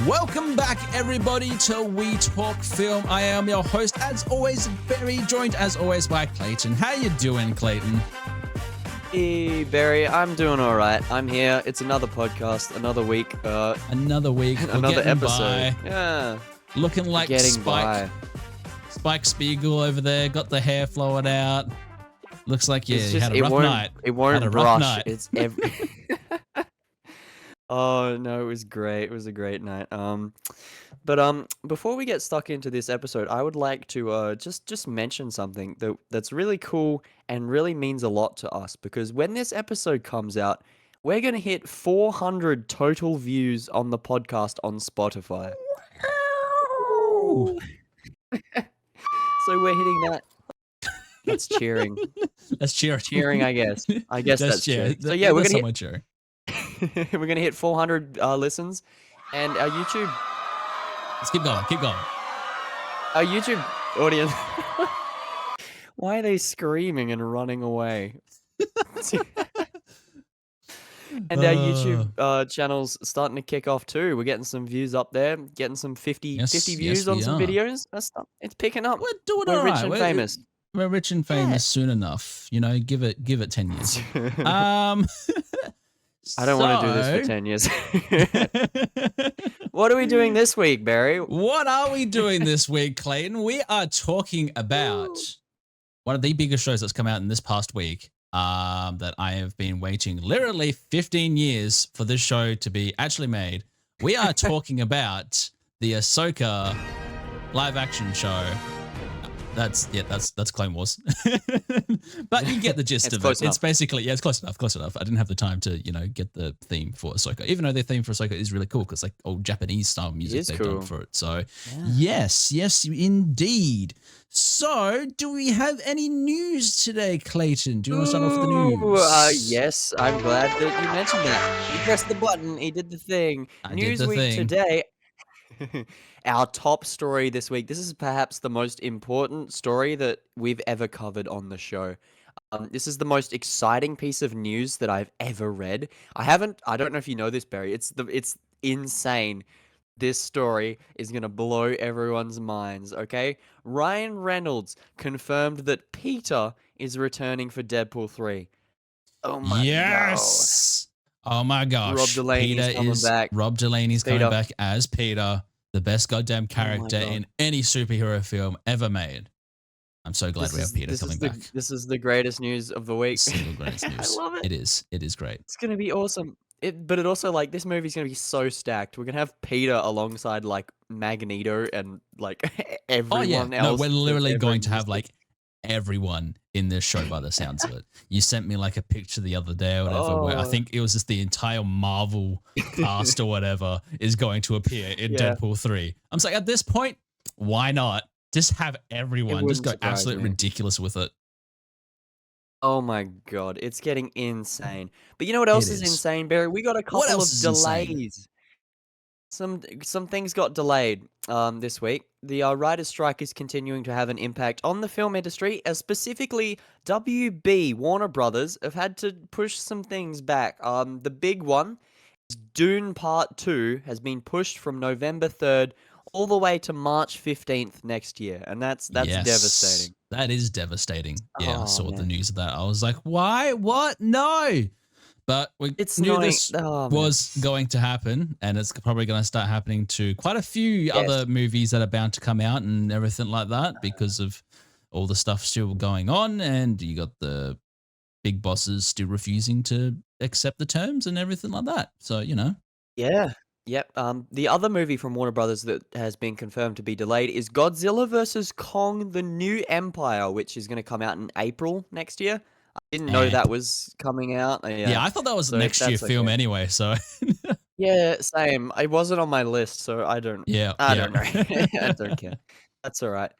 Welcome back, everybody, to We Talk Film. I am your host, as always, Barry, joined as always by Clayton. How you doing, Clayton? Hey, Barry, I'm doing all right. I'm here. It's another podcast, another week. Another week, another episode. By. Yeah. Looking like Spike Spiegel over there, got the hair flowing out. Looks like you had a rough night. It won't brush. It's every... Oh, no, it was great. It was a great night. But before we get stuck into this episode, I would like to just mention something that's really cool and really means a lot to us, because when this episode comes out, we're going to hit 400 total views on the podcast on Spotify. So we're hitting that. That's cheering. That's cheering. Cheering, I guess. I guess that's cheering. So yeah, we're gonna hit 400 listens, and our YouTube. Let's keep going. Keep going. Our YouTube audience. Why are they screaming and running away? And our YouTube channel's starting to kick off too. We're getting some views up there, getting some 50 views on some videos. It's picking up. We're doing We're all rich right. and famous. We're rich and famous soon enough. You know, give it 10 years. I don't want to do this for 10 years. What are we doing this week, Barry? What are we doing this week, Clayton? We are talking about one of the biggest shows that's come out in this past week that I have been waiting literally 15 years for this show to be actually made. We are talking about the Ahsoka live action show. That's Clone Wars. But you get the gist of it. It's basically, it's close enough. I didn't have the time to, get the theme for Ahsoka, even though the theme for Ahsoka is really cool because like old Japanese style music they've done for it. So yes, indeed. So do we have any news today, Clayton? Do you want to start off with the news? Yes, I'm glad that you mentioned that. He pressed the button. He did the thing. Newsweek today. Our top story this week. This is perhaps the most important story that we've ever covered on the show. This is the most exciting piece of news that I've ever read. I don't know if you know this, Barry. It's insane. This story is going to blow everyone's minds, okay? Ryan Reynolds confirmed that Peter is returning for Deadpool 3. Oh my god. Oh my gosh. Rob Delaney's coming back. Rob Delaney's coming back as Peter, the best goddamn character in any superhero film ever made. I'm so glad we have Peter coming back. This is the greatest news of the week. Single greatest news. I love it. It is great. It's going to be awesome. But it also, like, this movie's going to be so stacked. We're going to have Peter alongside, like, Magneto and, like, everyone else. No, we're literally going to have, like, everyone in this show by the sounds of it. You sent me like a picture the other day or whatever where I think it was just the entire Marvel cast or whatever is going to appear in Deadpool 3. I'm saying at this point, why not? Just have everyone just go absolutely ridiculous with it. Oh my god, it's getting insane. But you know what else is insane, Barry? We got a couple of delays. Some things got delayed this week. The writer's strike is continuing to have an impact on the film industry, as specifically WB, Warner Brothers, have had to push some things back. The big one is Dune Part 2 has been pushed from November 3rd all the way to March 15th next year, and that's devastating. That is devastating. Yeah, I saw the news of that. I was like, why? What? No! But we knew this was going to happen, and it's probably going to start happening to quite a few other movies that are bound to come out and everything like that because of all the stuff still going on, and you got the big bosses still refusing to accept the terms and everything like that. So, Yeah. Yep. The other movie from Warner Brothers that has been confirmed to be delayed is Godzilla vs. Kong: The New Empire, which is going to come out in April next year. I didn't know that was coming out. Yeah, I thought that was next year film anyway, so. Yeah, same. It wasn't on my list, so I don't know. I don't care. That's all right.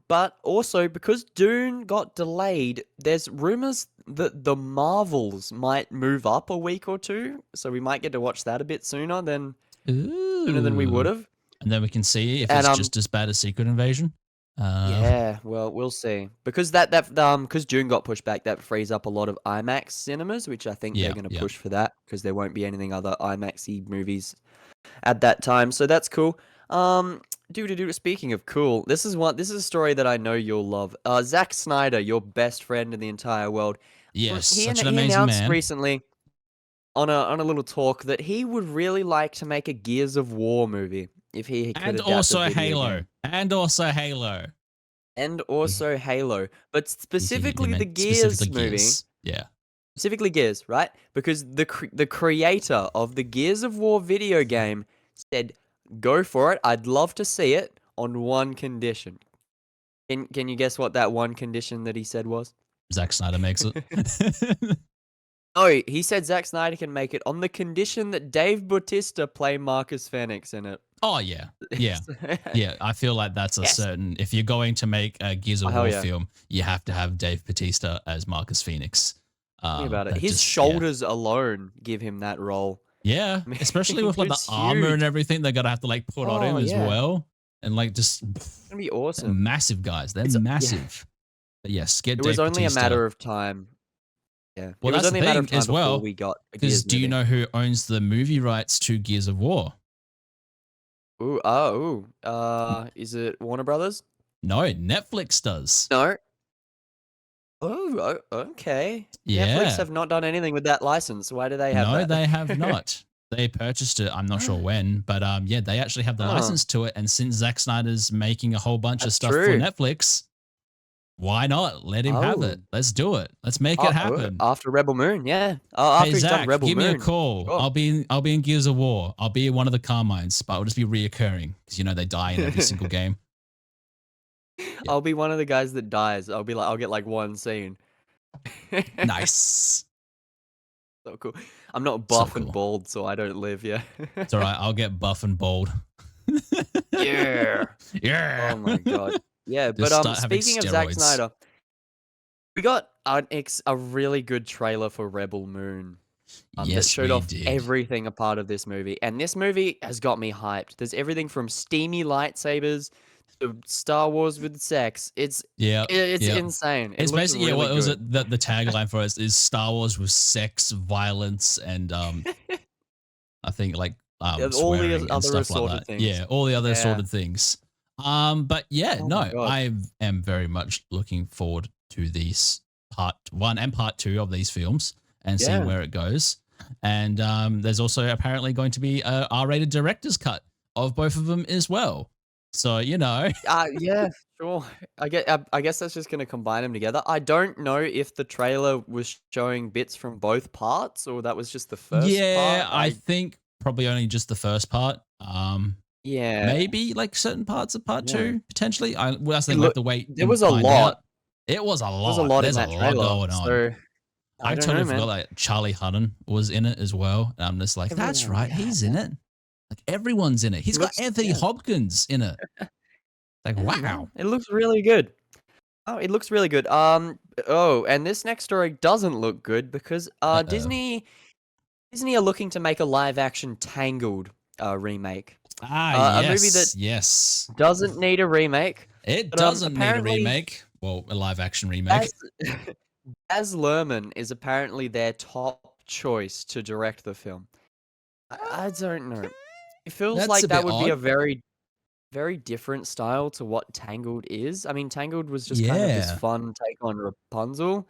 But also, because Dune got delayed, there's rumors that the Marvels might move up a week or two, so we might get to watch that a bit sooner than we would have. And then we can see if it's just as bad as Secret Invasion. Yeah, well, we'll see. Because because Dune got pushed back, that frees up a lot of IMAX cinemas, which I think they're going to push for that, because there won't be anything other IMAX-y movies at that time. So that's cool. Speaking of cool, this is a story that I know you'll love. Zack Snyder, your best friend in the entire world. Yes, such an He amazing announced man. recently on a little talk that he would really like to make a Gears of War movie if he could And adapt a also video Halo. game. And also Halo. And also Halo, but He specifically the meant specifically Gears movie. Gears. Yeah. Specifically Gears, right? Because the creator of the Gears of War video game said, "Go for it. I'd love to see it on one condition." Can you guess what that one condition that he said was? Zack Snyder makes it. Oh, he said Zack Snyder can make it on the condition that Dave Bautista play Marcus Phoenix in it. Oh, yeah. Yeah. Yeah. I feel like that's a Yes. certain. If you're going to make a Gears of Oh, War yeah. film, you have to have Dave Bautista as Marcus Phoenix. Think about it. His just, shoulders alone give him that role. Yeah. I mean, Especially with like the it's armor and huge. everything they're going to have to like put on him Oh, as yeah. well. And like just. It's gonna be They're awesome. massive guys. They're Yeah. massive. But yes, get It Dave was only Bautista. a matter of time. Yeah. Well, It was that's only the a matter of thing time as before well. we got a Because Gears do you movie. know who owns the movie rights to Gears of War? Is it Warner Brothers? No, Netflix does. No. Okay. Netflix Yeah. have not done anything with that license. Why do they have No, that? they have not. They purchased it. I'm not sure when, but yeah, they actually have the Oh. license to it. And since Zack Snyder's making a whole bunch of That's stuff true. for Netflix, why not let him have it? Let's do it. Let's make it happen. After Rebel Moon, yeah. Hey After he's done Zach, Rebel give me Moon. a call. Sure. I'll be in Gears of War. I'll be one of the Carmines, but I'll just be reoccurring because you know they die in every single game. I'll be one of the guys that dies. I'll get like one scene. Nice. So cool. I'm not buff cool. and bald, so I don't live. Yeah. It's all right. I'll get buff and bold. Yeah. Yeah. Oh my god. Yeah, Just but start having speaking of Zack steroids. Snyder, we got a really good trailer for Rebel Moon. That Yes, showed we off did. everything a part of this movie, and this movie has got me hyped. There's everything from steamy lightsabers to Star Wars with sex. It's insane. It's looks basically really what was good. it? The tagline for it is Star Wars with sex, violence, and I think like all swearing the and other stuff like assorted that. things. Yeah, all the other Yeah. assorted things. But yeah, Oh no, my God. I am very much looking forward to these part 1 and part 2 of these films and seeing Yeah. where it goes. And there's also apparently going to be a R-rated director's cut of both of them as well. So you know, Yeah, sure. I guess that's just gonna combine them together. I don't know if the trailer was showing bits from both parts or that was just the first yeah, part. I think probably only just the first part. Yeah. Maybe like certain parts of part 2 potentially. Well, that's the thing. Look, Like the wait. there was a lot. It was a lot. There was a lot There's in that a lot trailer. going on. So I don't totally know, man. forgot like Charlie Hunnam was in it as well. And I'm just like, that's Everyone, right, yeah, he's in it. Like everyone's in it. He's got looks- Anthony yeah. Hopkins in it. Like, Yeah, wow. man. It looks really good. Oh, it looks really good. And this next story doesn't look good because Disney are looking to make a live action Tangled remake. Yes. A movie that yes. doesn't need a remake. It but, doesn't need a apparently- remake. Well, a live action remake. Baz Luhrmann is apparently their top choice to direct the film. I don't know. It feels That's like a that bit would be a odd. very, very different style to what Tangled is. I mean, Tangled was just kind of this Yeah. fun take on Rapunzel.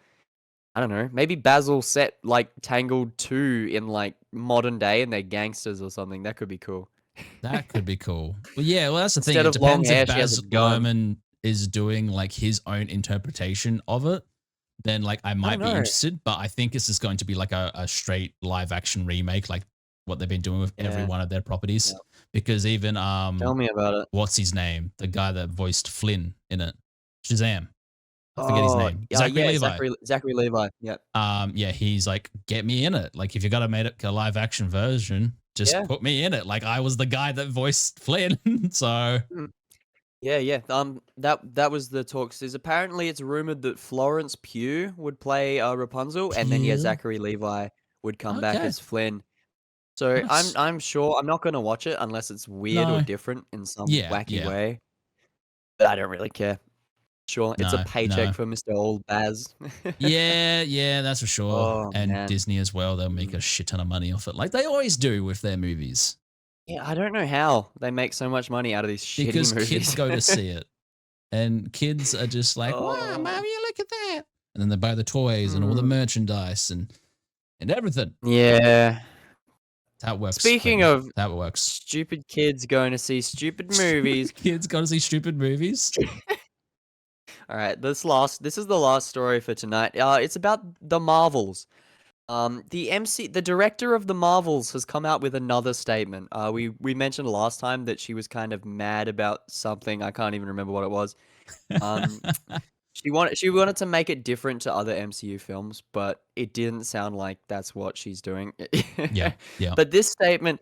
I don't know. Maybe Basil set like Tangled 2 in like modern day and they're gangsters or something. That could be cool. That could be cool. Well, yeah, well, that's the thing. Instead It of long depends hair, if she has Baz a gun. Luhrmann is doing like his own interpretation of it. Then, like, I might be know. interested, but I think this is going to be like a straight live action remake, like what they've been doing with every Yeah. one of their properties. Yeah. Because even Tell me about it. what's his name? The guy that voiced Flynn in it, Shazam. I forget his name. Zachary Levi. Zachary Levi. Yeah. Yeah, he's like, get me in it. Like, if you're gonna make it a live action version, just Yeah. put me in it. Like, I was the guy that voiced Flynn, so. Yeah. That was the talks. Apparently it's rumored that Florence Pugh would play Rapunzel, and then Pugh? Zachary Levi would come back Okay. as Flynn. So Nice. I'm sure I'm not gonna watch it unless it's weird No. or different in some Yeah, wacky yeah. way. But I don't really care. Sure, it's No, a paycheck no. for Mr. Old Baz. Yeah, that's for sure. Oh, and man. Disney as well. They'll make a shit ton of money off it, like they always do with their movies. Yeah, I don't know how they make so much money out of these shitty Because kids movies. go to see it. And kids are just like, wow, Oh. mommy, look at that. And then they buy the toys and all the Mm. merchandise and everything. Yeah. That's how it works, Speaking Clayton. of That works. stupid kids going to see stupid movies. Stupid kids go to see stupid movies. All right, this is the last story for tonight. It's about the Marvels. The director of the Marvels has come out with another statement. We mentioned last time that she was kind of mad about something. I can't even remember what it was. Um, she wanted to make it different to other MCU films, but it didn't sound like that's what she's doing. Yeah, yeah. But this statement,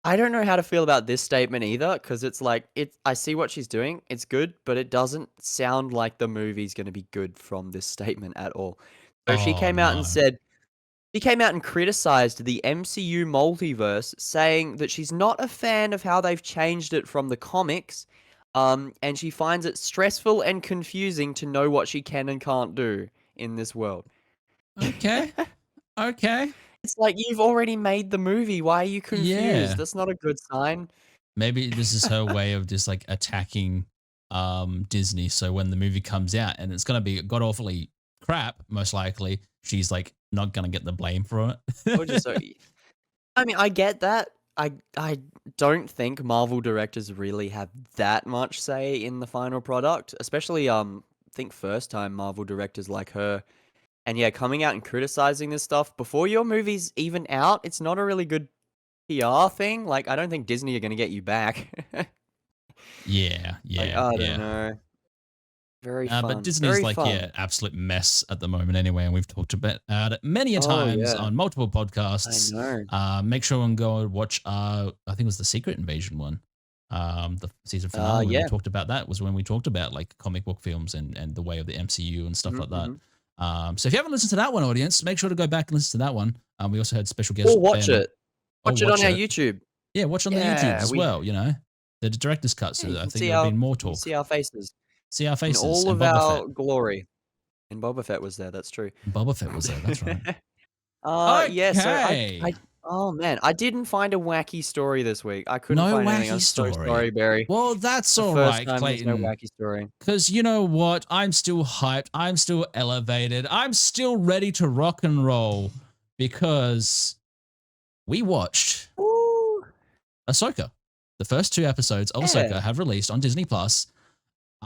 I don't know how to feel about this statement either, because it's like I see what she's doing. It's good, but it doesn't sound like the movie's going to be good from this statement at all. So Oh, no. she came out and criticized the MCU multiverse, saying that she's not a fan of how they've changed it from the comics, and she finds it stressful and confusing to know what she can and can't do in this world. Okay. Okay. It's like, you've already made the movie. Why are you confused? Yeah. That's not a good sign. Maybe this is her way of just like attacking Disney. So when the movie comes out and it's gonna be god awfully crap, most likely, she's like not gonna get the blame for Or just so it. I mean, I get that. I don't think Marvel directors really have that much say in the final product, especially I think first time Marvel directors like her. And yeah, coming out and criticizing this stuff before your movie's even out, it's not a really good PR thing. Like, I don't think Disney are going to get you back. Yeah, Like, yeah, I don't yeah. know. Very But fun. Disney's Very like, fun. yeah, absolute mess at the moment anyway, and we've talked about it many a Oh, times yeah. on multiple I podcasts. know. Make sure and go watch. I think it was the Secret Invasion one. The season finale when we Yeah. talked about that was when we talked about like comic book films and the way of the MCU and stuff like that. Mm-hmm. So if you haven't listened to that one, audience, make sure to go back and listen to that one. We also had special guest Or watch Ben. it. Or Watch it on watch our it. YouTube. Yeah, watch it on the YouTube Yeah, as well. You know, the director's cut. yeah, So I think there'll be more talk. our faces See our in faces all and of Boba Fett. our glory. And Boba Fett was there. That's true. Boba Fett was there. That's right. Yeah. So Okay. oh man, I didn't find a wacky story this week. I couldn't No find anything. wacky I'm so story. sorry, Barry. Well, that's The all first right, time there's no Clayton. wacky story. Because you know what? I'm still hyped. I'm still elevated. I'm still ready to rock and roll because we watched Ooh, Ahsoka. The first 2 episodes of Ahsoka yeah. have released on Disney Plus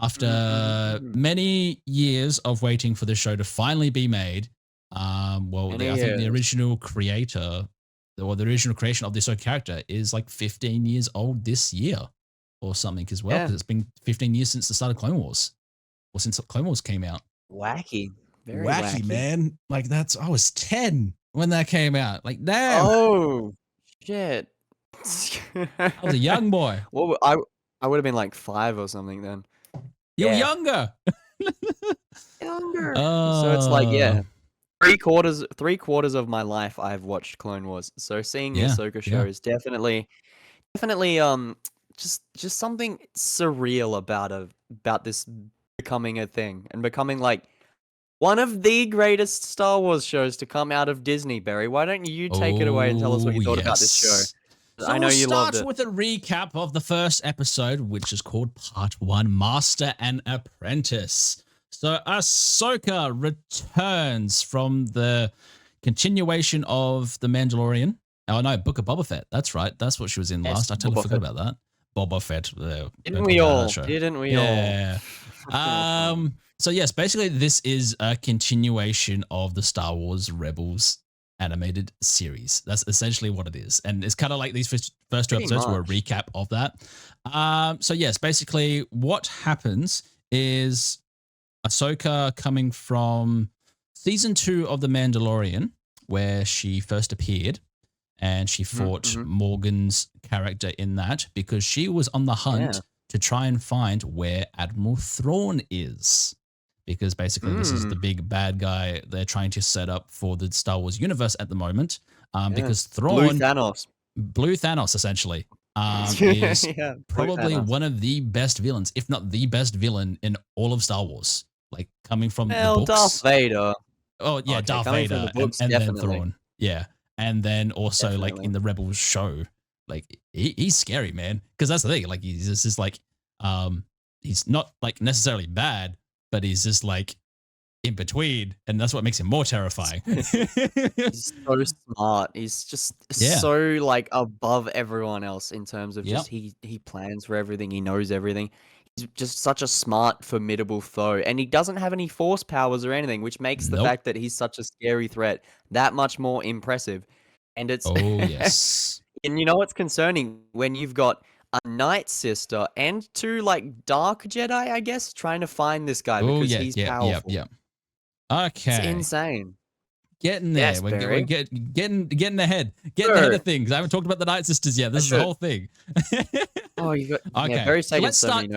after Mhm. many years of waiting for the show to finally be made. I think the Years. original creator or the original creation of this character is like 15 years old this year or something as well, Yeah. because it's been 15 years since the start of Clone Wars or since Clone Wars came out. Wacky. Very Wacky, wacky. man. Like I was 10 when that came out. Like, damn. Oh, shit. I was a young boy. Well, I would have been like 5 or something then. You're Yeah. younger. Younger. So it's like, yeah. Three quarters of my life I've watched Clone Wars. So seeing the Yeah, Ahsoka show yeah. is definitely just something surreal about this becoming a thing and becoming like one of the greatest Star Wars shows to come out of Disney, Barry. Why don't you take it away and tell us what you thought about this show? So I know we'll you loved start it. with a recap of the first episode, which is called Part 1, Master and Apprentice. So Ahsoka returns from the continuation of The Mandalorian. Oh no, Book of Boba Fett. That's right. That's what she was in Yes, last. I totally Boba forgot Fett. about that. Boba Fett. Didn't we all? Yeah. So yes, basically this is a continuation of the Star Wars Rebels animated series. That's essentially what it is. And it's kind of like these first 2 Pretty episodes were a much. recap of that. So yes, basically what happens is Ahsoka coming from season 2 of The Mandalorian, where she first appeared and she fought Mhm. Morgan's character in that because she was on the hunt Yeah. to try and find where Admiral Thrawn is. Because basically, this is the big bad guy they're trying to set up for the Star Wars universe at the moment. Because Thrawn, Blue Thanos, essentially, is Yeah, Blue probably Thanos. one of the best villains, if not the best villain in all of Star Wars. Like coming from the Well, books. Darth Vader. Oh yeah, Okay, Darth coming from Vader, the books, and then definitely. Thrawn. Yeah, and then also like Definitely. in the Rebels show, like he's scary, man. Because that's the thing. Like he's just like he's not like necessarily bad, but he's just like in between, and that's what makes him more terrifying. He's so smart. He's just so like above everyone else in terms of just he plans for everything. He knows everything. He's just such a smart, formidable foe, and he doesn't have any force powers or anything, which makes the fact that he's such a scary threat that much more impressive. And it's yes. And you know what's concerning? When you've got a Night Sister and 2 like Dark Jedi, I guess, trying to find this guy because he's powerful. Okay. It's insane. Getting there. Yes, we're getting ahead. Getting ahead of things. I haven't talked about the Night Sisters yet. This is the whole thing. Oh, you got okay. very So let's start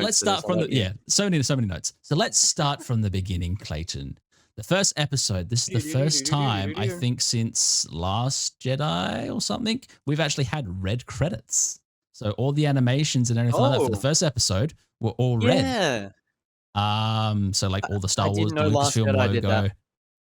from the so many notes. So let's start from the beginning, Clayton. The first episode. This is the first time I think since Last Jedi or something we've actually had red credits. So all the animations and everything like that for the first episode were all red. So like all the Star Wars, the Lucasfilm logo.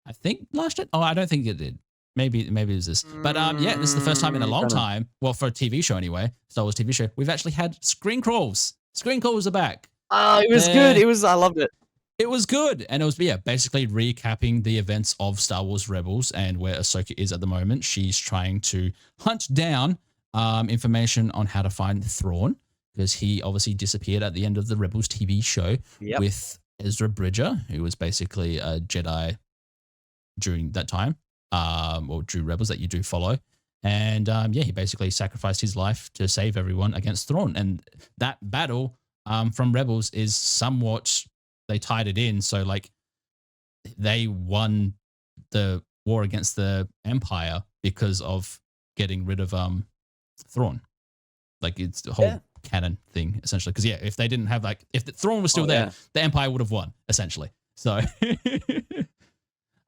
I think Last Jedi. Oh, I don't think it did. Maybe it was this. But yeah, this is the first time in a long time. Well, for a TV show anyway, Star Wars TV show, we've actually had screen crawls. Screen crawls are back. Oh, it was good. I loved it. It was good, and it was basically recapping the events of Star Wars Rebels and where Ahsoka is at the moment. She's trying to hunt down information on how to find Thrawn, because he obviously disappeared at the end of the Rebels TV show with Ezra Bridger, who was basically a Jedi during that time, or during Rebels that you do follow. And he basically sacrificed his life to save everyone against Thrawn. And that battle from Rebels is somewhat, they tied it in. So like they won the war against the Empire because of getting rid of Thrawn. Like it's the whole canon thing essentially. Because if they didn't have if the Thrawn was still there, the Empire would have won essentially. So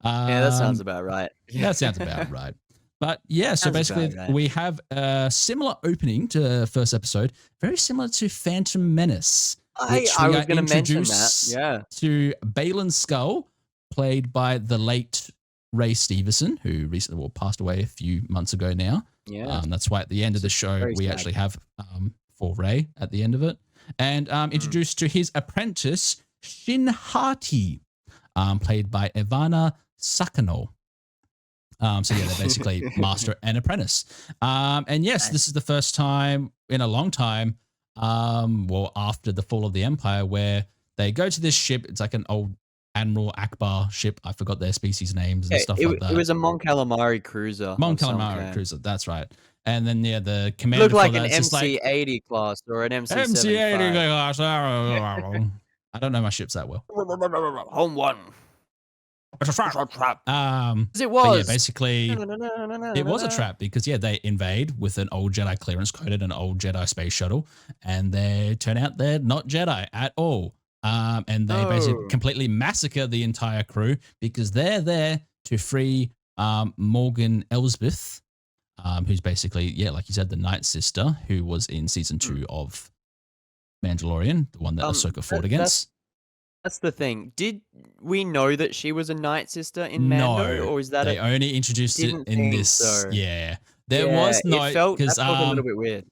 that sounds about right. That sounds about right. But yeah, so basically we have a similar opening to the first episode, very similar to Phantom Menace. I was going to mention that. Yeah. To Baylan Skull, played by the late Ray Stevenson, who recently passed away a few months ago now. Yeah. That's why at the end of the show, we actually have for Ray at the end of it. And introduced to his apprentice, Shin Hati, played by Ivana Sakano. So yeah, they're basically master and apprentice. And yes, this is the first time in a long time, after the fall of the Empire, where they go to this ship. It's like an old Admiral Akbar ship. I forgot their species names and stuff like that. It was a Mon Calamari cruiser. Mon Calamari cruiser, that's right. And then the commander looked like an MC-80 class or an MC-75. MC-80 class. I don't know my ships that well. Home one. It's a trap. It was. Yeah, basically, it was a trap because they invade with an old Jedi clearance coded, an old Jedi space shuttle, and they turn out they're not Jedi at all. And they basically completely massacre the entire crew because they're there to free Morgan Elsbeth, who's basically like you said, the Night Sister, who was in season 2 of Mandalorian, the one that Ahsoka fought against. That's the thing. Did we know that she was a Night Sister in Mando, or is that they only introduced it in this? So. Yeah, there was no. It felt a little bit weird.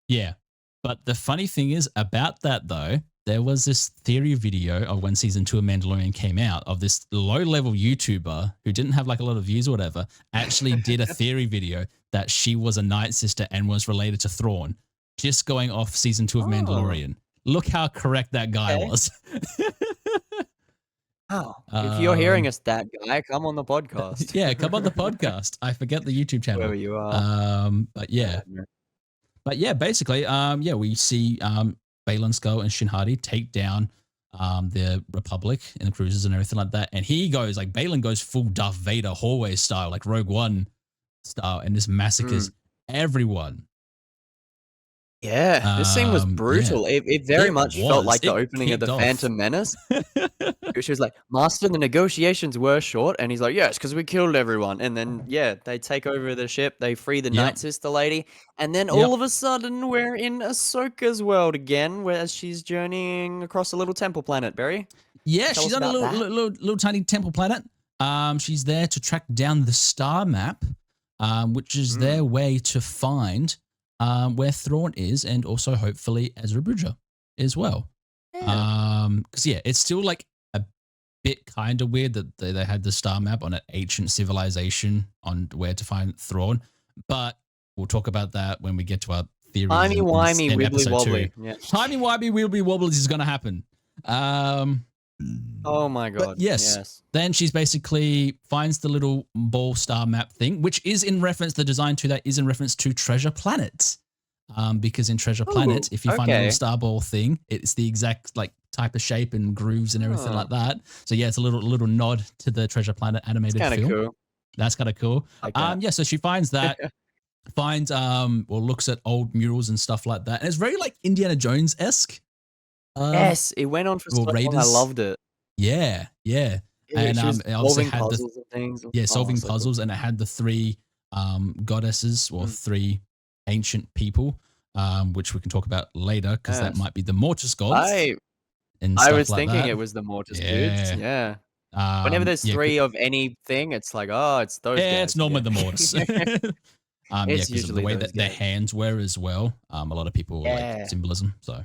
Yeah, but the funny thing is about that though, there was this theory video of when season 2 of Mandalorian came out of this low-level YouTuber who didn't have like a lot of views or whatever, actually did a theory video that she was a Night Sister and was related to Thrawn, just going off season 2 of Mandalorian. Look how correct that guy was. If you're hearing us, that guy, come on the podcast. Yeah, come on the podcast. I forget the YouTube channel. Wherever you are. But yeah, basically, we see Baylan Skull and Shin Hati take down the Republic and the cruisers and everything like that. And he goes, like, Baylan goes full Darth Vader hallway style, like Rogue One style, and just massacres everyone. Yeah, this scene was brutal. Yeah. It very much felt like the opening of the Phantom Menace. She was like, Master, the negotiations were short. And he's like, yes, because we killed everyone. And then, they take over the ship. They free the Night Sister lady. And then all of a sudden, we're in Ahsoka's world again, whereas she's journeying across a little temple planet, Barry. Yeah, she's on a little tiny temple planet. She's there to track down the star map, which is their way to find where Thrawn is, and also hopefully Ezra Bridger as well. Yeah. Because it's still like a bit kind of weird that they had the star map on an ancient civilization on where to find Thrawn, but we'll talk about that when we get to our theories Timey-wimey, in episode 2. wibbly-wobbly. Yeah. Timey-wimey, wibbly-wobbles is going to happen. Oh my god. But yes. Then she's basically finds the little ball star map thing, which is in reference, the design to that is in reference to Treasure Planet. Because in Treasure Planet, if you find a little star ball thing, it's the exact like type of shape and grooves and everything like that. So yeah, it's a little nod to the Treasure Planet animated film. Cool. That's kind of cool. Yeah, so she finds that, looks at old murals and stuff like that. And it's very like Indiana Jones-esque. Yes, it went on for so long. I loved it. Yeah. And it obviously had puzzles and things. Yeah, solving puzzles, and it had the 3 goddesses or 3 ancient people, which we can talk about later because that might be the Mortis gods. I was thinking it was the Mortis dudes. Yeah. Whenever there's 3 of anything, it's like, it's those guys. Yeah, it's normally the Mortis. Because of the way that their hands were as well. A lot of people like symbolism. So,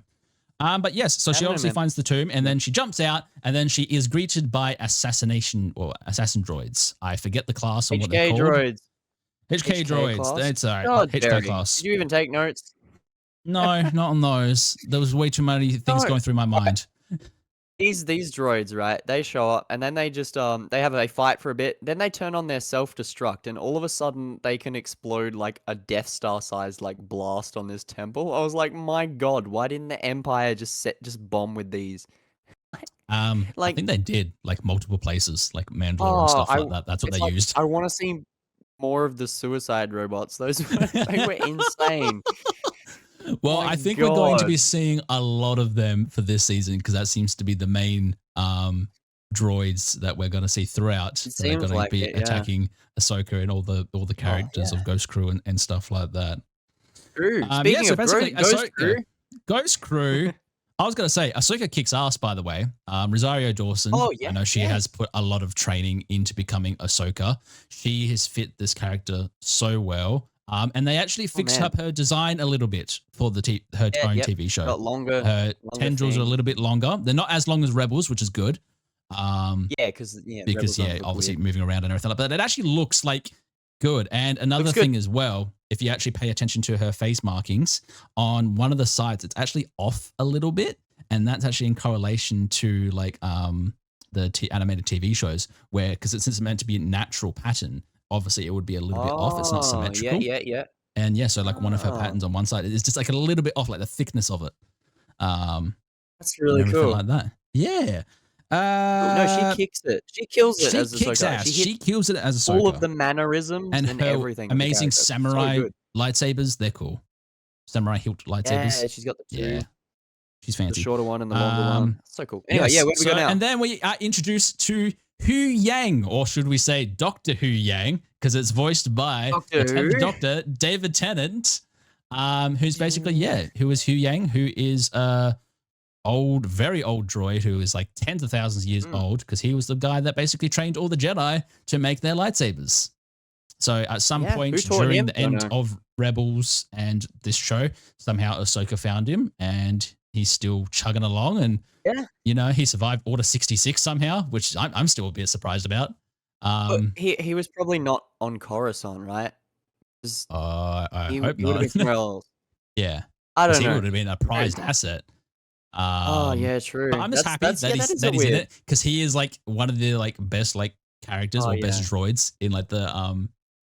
but yes, so she obviously finds the tomb, and then she jumps out, and then she is greeted by assassin droids. I forget the class or what they're called. Droids. HK droids. That's all right. HK class. Did you even take notes? No, not on those. There was way too many things going through my mind. These droids, right? They show up, and then they just they fight for a bit. Then they turn on their self-destruct, and all of a sudden they can explode like a Death Star sized like blast on this temple. I was like, my god, why didn't the Empire just bomb with these? I think they did like multiple places, like Mandalore and stuff like that. That's what they used. I want to see more of the suicide robots. Those they were insane. Well, I think we're going to be seeing a lot of them for this season because that seems to be the main droids that we're going to see throughout. They're going to be attacking Ahsoka and all the characters of Ghost Crew and stuff like that. Speaking of Ghost Crew. I was going to say, Ahsoka kicks ass, by the way. Rosario Dawson, I know she has put a lot of training into becoming Ahsoka. She has fit this character so well. And they actually fixed up her design a little bit for her own TV show. Got longer. Her tendrils are a little bit longer. They're not as long as Rebels, which is good. Because obviously moving around and everything like that. But it actually looks like good. And another thing as well, if you actually pay attention to her face markings on one of the sides, it's actually off a little bit, and that's actually in correlation to like the animated TV shows where because it's meant to be a natural pattern. Obviously, it would be a little bit off. It's not symmetrical. Yeah. And so like one of her patterns on one side is just like a little bit off, like the thickness of it. That's really cool. Like that. Yeah. No, she kicks it. She kills it as Ahsoka. She kills it as Ahsoka. All of the mannerisms and everything. Amazing samurai lightsabers. They're cool. Samurai hilt lightsabers. Yeah, she's got the 2. Yeah. She's fancy. The shorter one and the longer one. So cool. Anyway, where we go now? And then we are introduced to Hu Yang, or should we say Dr. Hu Yang, because it's voiced by Dr. David Tennant, who's basically, who is Hu Yang, who is very old droid who is like tens of thousands of years old, because he was the guy that basically trained all the Jedi to make their lightsabers. So at some point during the end of Rebels and this show, somehow Ahsoka found him and he's still chugging along, and he survived Order 66 somehow, which I'm still a bit surprised about. He was probably not on Coruscant, right? I hope not. Yeah, I don't know. He would have been a prized asset. True. But I'm just happy that he's in it because he is like one of the like best like characters or best droids in like the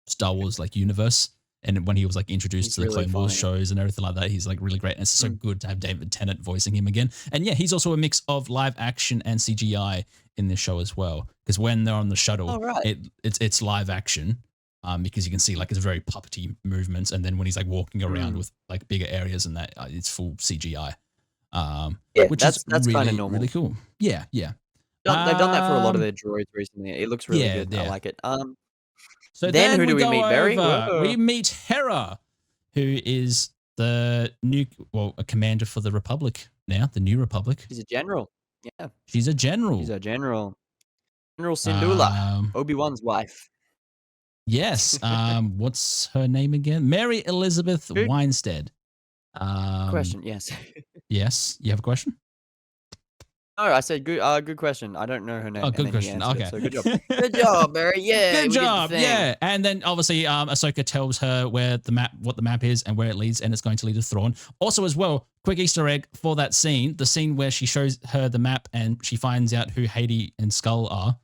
Star Wars like universe. And when he was like introduced to the Clone Wars shows and everything like that, he's like really great. And it's so good to have David Tennant voicing him again. And he's also a mix of live action and CGI in this show as well. Because when they're on the shuttle, it's live action. Because you can see like it's very puppety movements. And then when he's like walking around with like bigger areas and that, it's full CGI. Which is really, kind of normal. Really cool. Yeah. They've done that for a lot of their droids recently. It looks really good. I like it. So then who do we meet, Barry? We meet Hera, who is the a commander for the Republic now, the New Republic. She's a general. Yeah. She's a general. General Syndulla, Obi-Wan's wife. Yes. What's her name again? Mary Elizabeth Good Winstead. Um, question. Yes. yes. You have a question? No, I said good question. I don't know her Oh, name, and good then he question. answered it. Okay. So good job. Good job, Barry. Yeah, Good we did the job. thing. Yeah. And then obviously Ahsoka tells her where the map, what the map is and where it leads, and it's going to lead to Thrawn. Also, as well, quick Easter egg for that scene, the scene where she shows her the map and she finds out who Haiti and Skull are,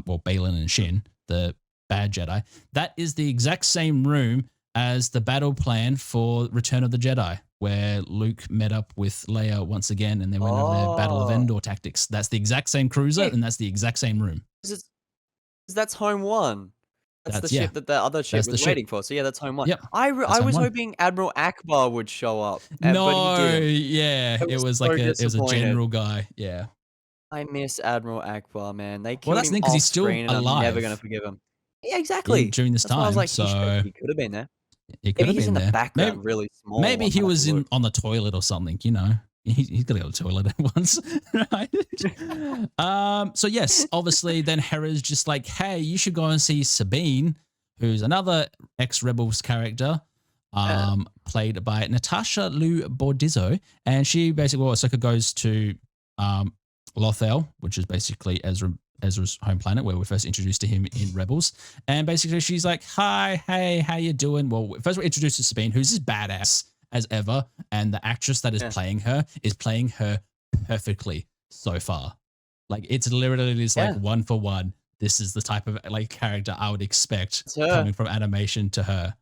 well, Balin and Shin, the bad Jedi. That is the exact same room as the battle plan for Return of the Jedi, where Luke met up with Leia once again and they went over their Battle of Oh, Endor tactics. That's the exact same cruiser yeah. and that's the exact same room. 'Cause that's Home One. That's the Yeah, ship that the other ship that's the was ship. waiting for. So yeah, that's Home One. Yep, I that's home was one. hoping Admiral Akbar would show up, but he No, didn't. yeah, I it was was so like it was a disappointed. general guy. Yeah. I miss Admiral Akbar, man. They Well, killed that's the him thing because he's off still screen, and I'm never gonna alive forgive him. Yeah, in exactly. during this That's why I was time, like, so he should have been there. it could Maybe have he's been in the there. background, really small. I Maybe he might have to was in look. on the toilet or something. You know, he's got to go to the toilet at once, right? So yes, obviously, then Hera's just like, hey, you should go and see Sabine, who's another ex-Rebels character, played by Natasha Lou Bordizzo, and she basically, well, Ahsoka goes to Lothal, which is basically Ezra's home planet, where we're first introduced to him in Rebels. And basically, she's like, "Hi, hey, how you doing?" Well, first we're introduced to Sabine, who's as badass as ever, and the actress that is playing her perfectly so far. Like it's literally just like one for one. This is the type of like character I would expect coming from animation to her.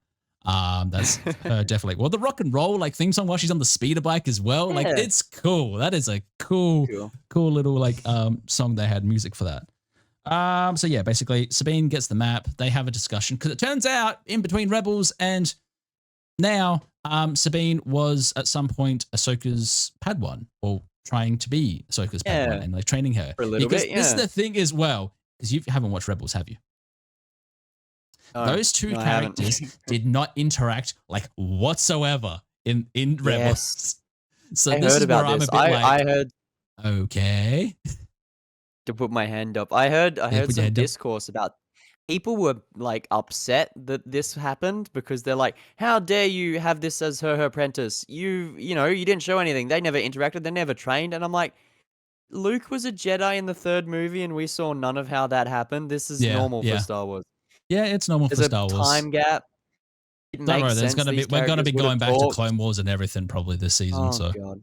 That's her definitely. Well, the rock and roll like theme song while she's on the speeder bike as well. Like it's cool. That is a cool little like song they had music for that. So yeah, basically Sabine gets the map. They have a discussion because it turns out in between Rebels and now, Sabine was at some point Ahsoka's Padawan or trying to be Ahsoka's Padawan and like training her. For a little because bit, this is the thing as well, because you haven't watched Rebels, have you? No, Those two I characters did not interact like whatsoever in Rebels. So I this heard is where about I'm a this. bit like, I heard okay. to put my hand up. I heard put your some hand up. discourse about people were like upset that this happened because they're like, "How dare you have this as her apprentice? You know, you didn't show anything. They never interacted. They never trained." And I'm like, Luke was a Jedi in the third movie, and we saw none of how that happened. This is normal for Star Wars. Yeah, it's normal for Star Wars. There's a time gap. It Don't makes worry, sense. we're gonna be going back to talked. Clone Wars and everything probably this season. Oh so god.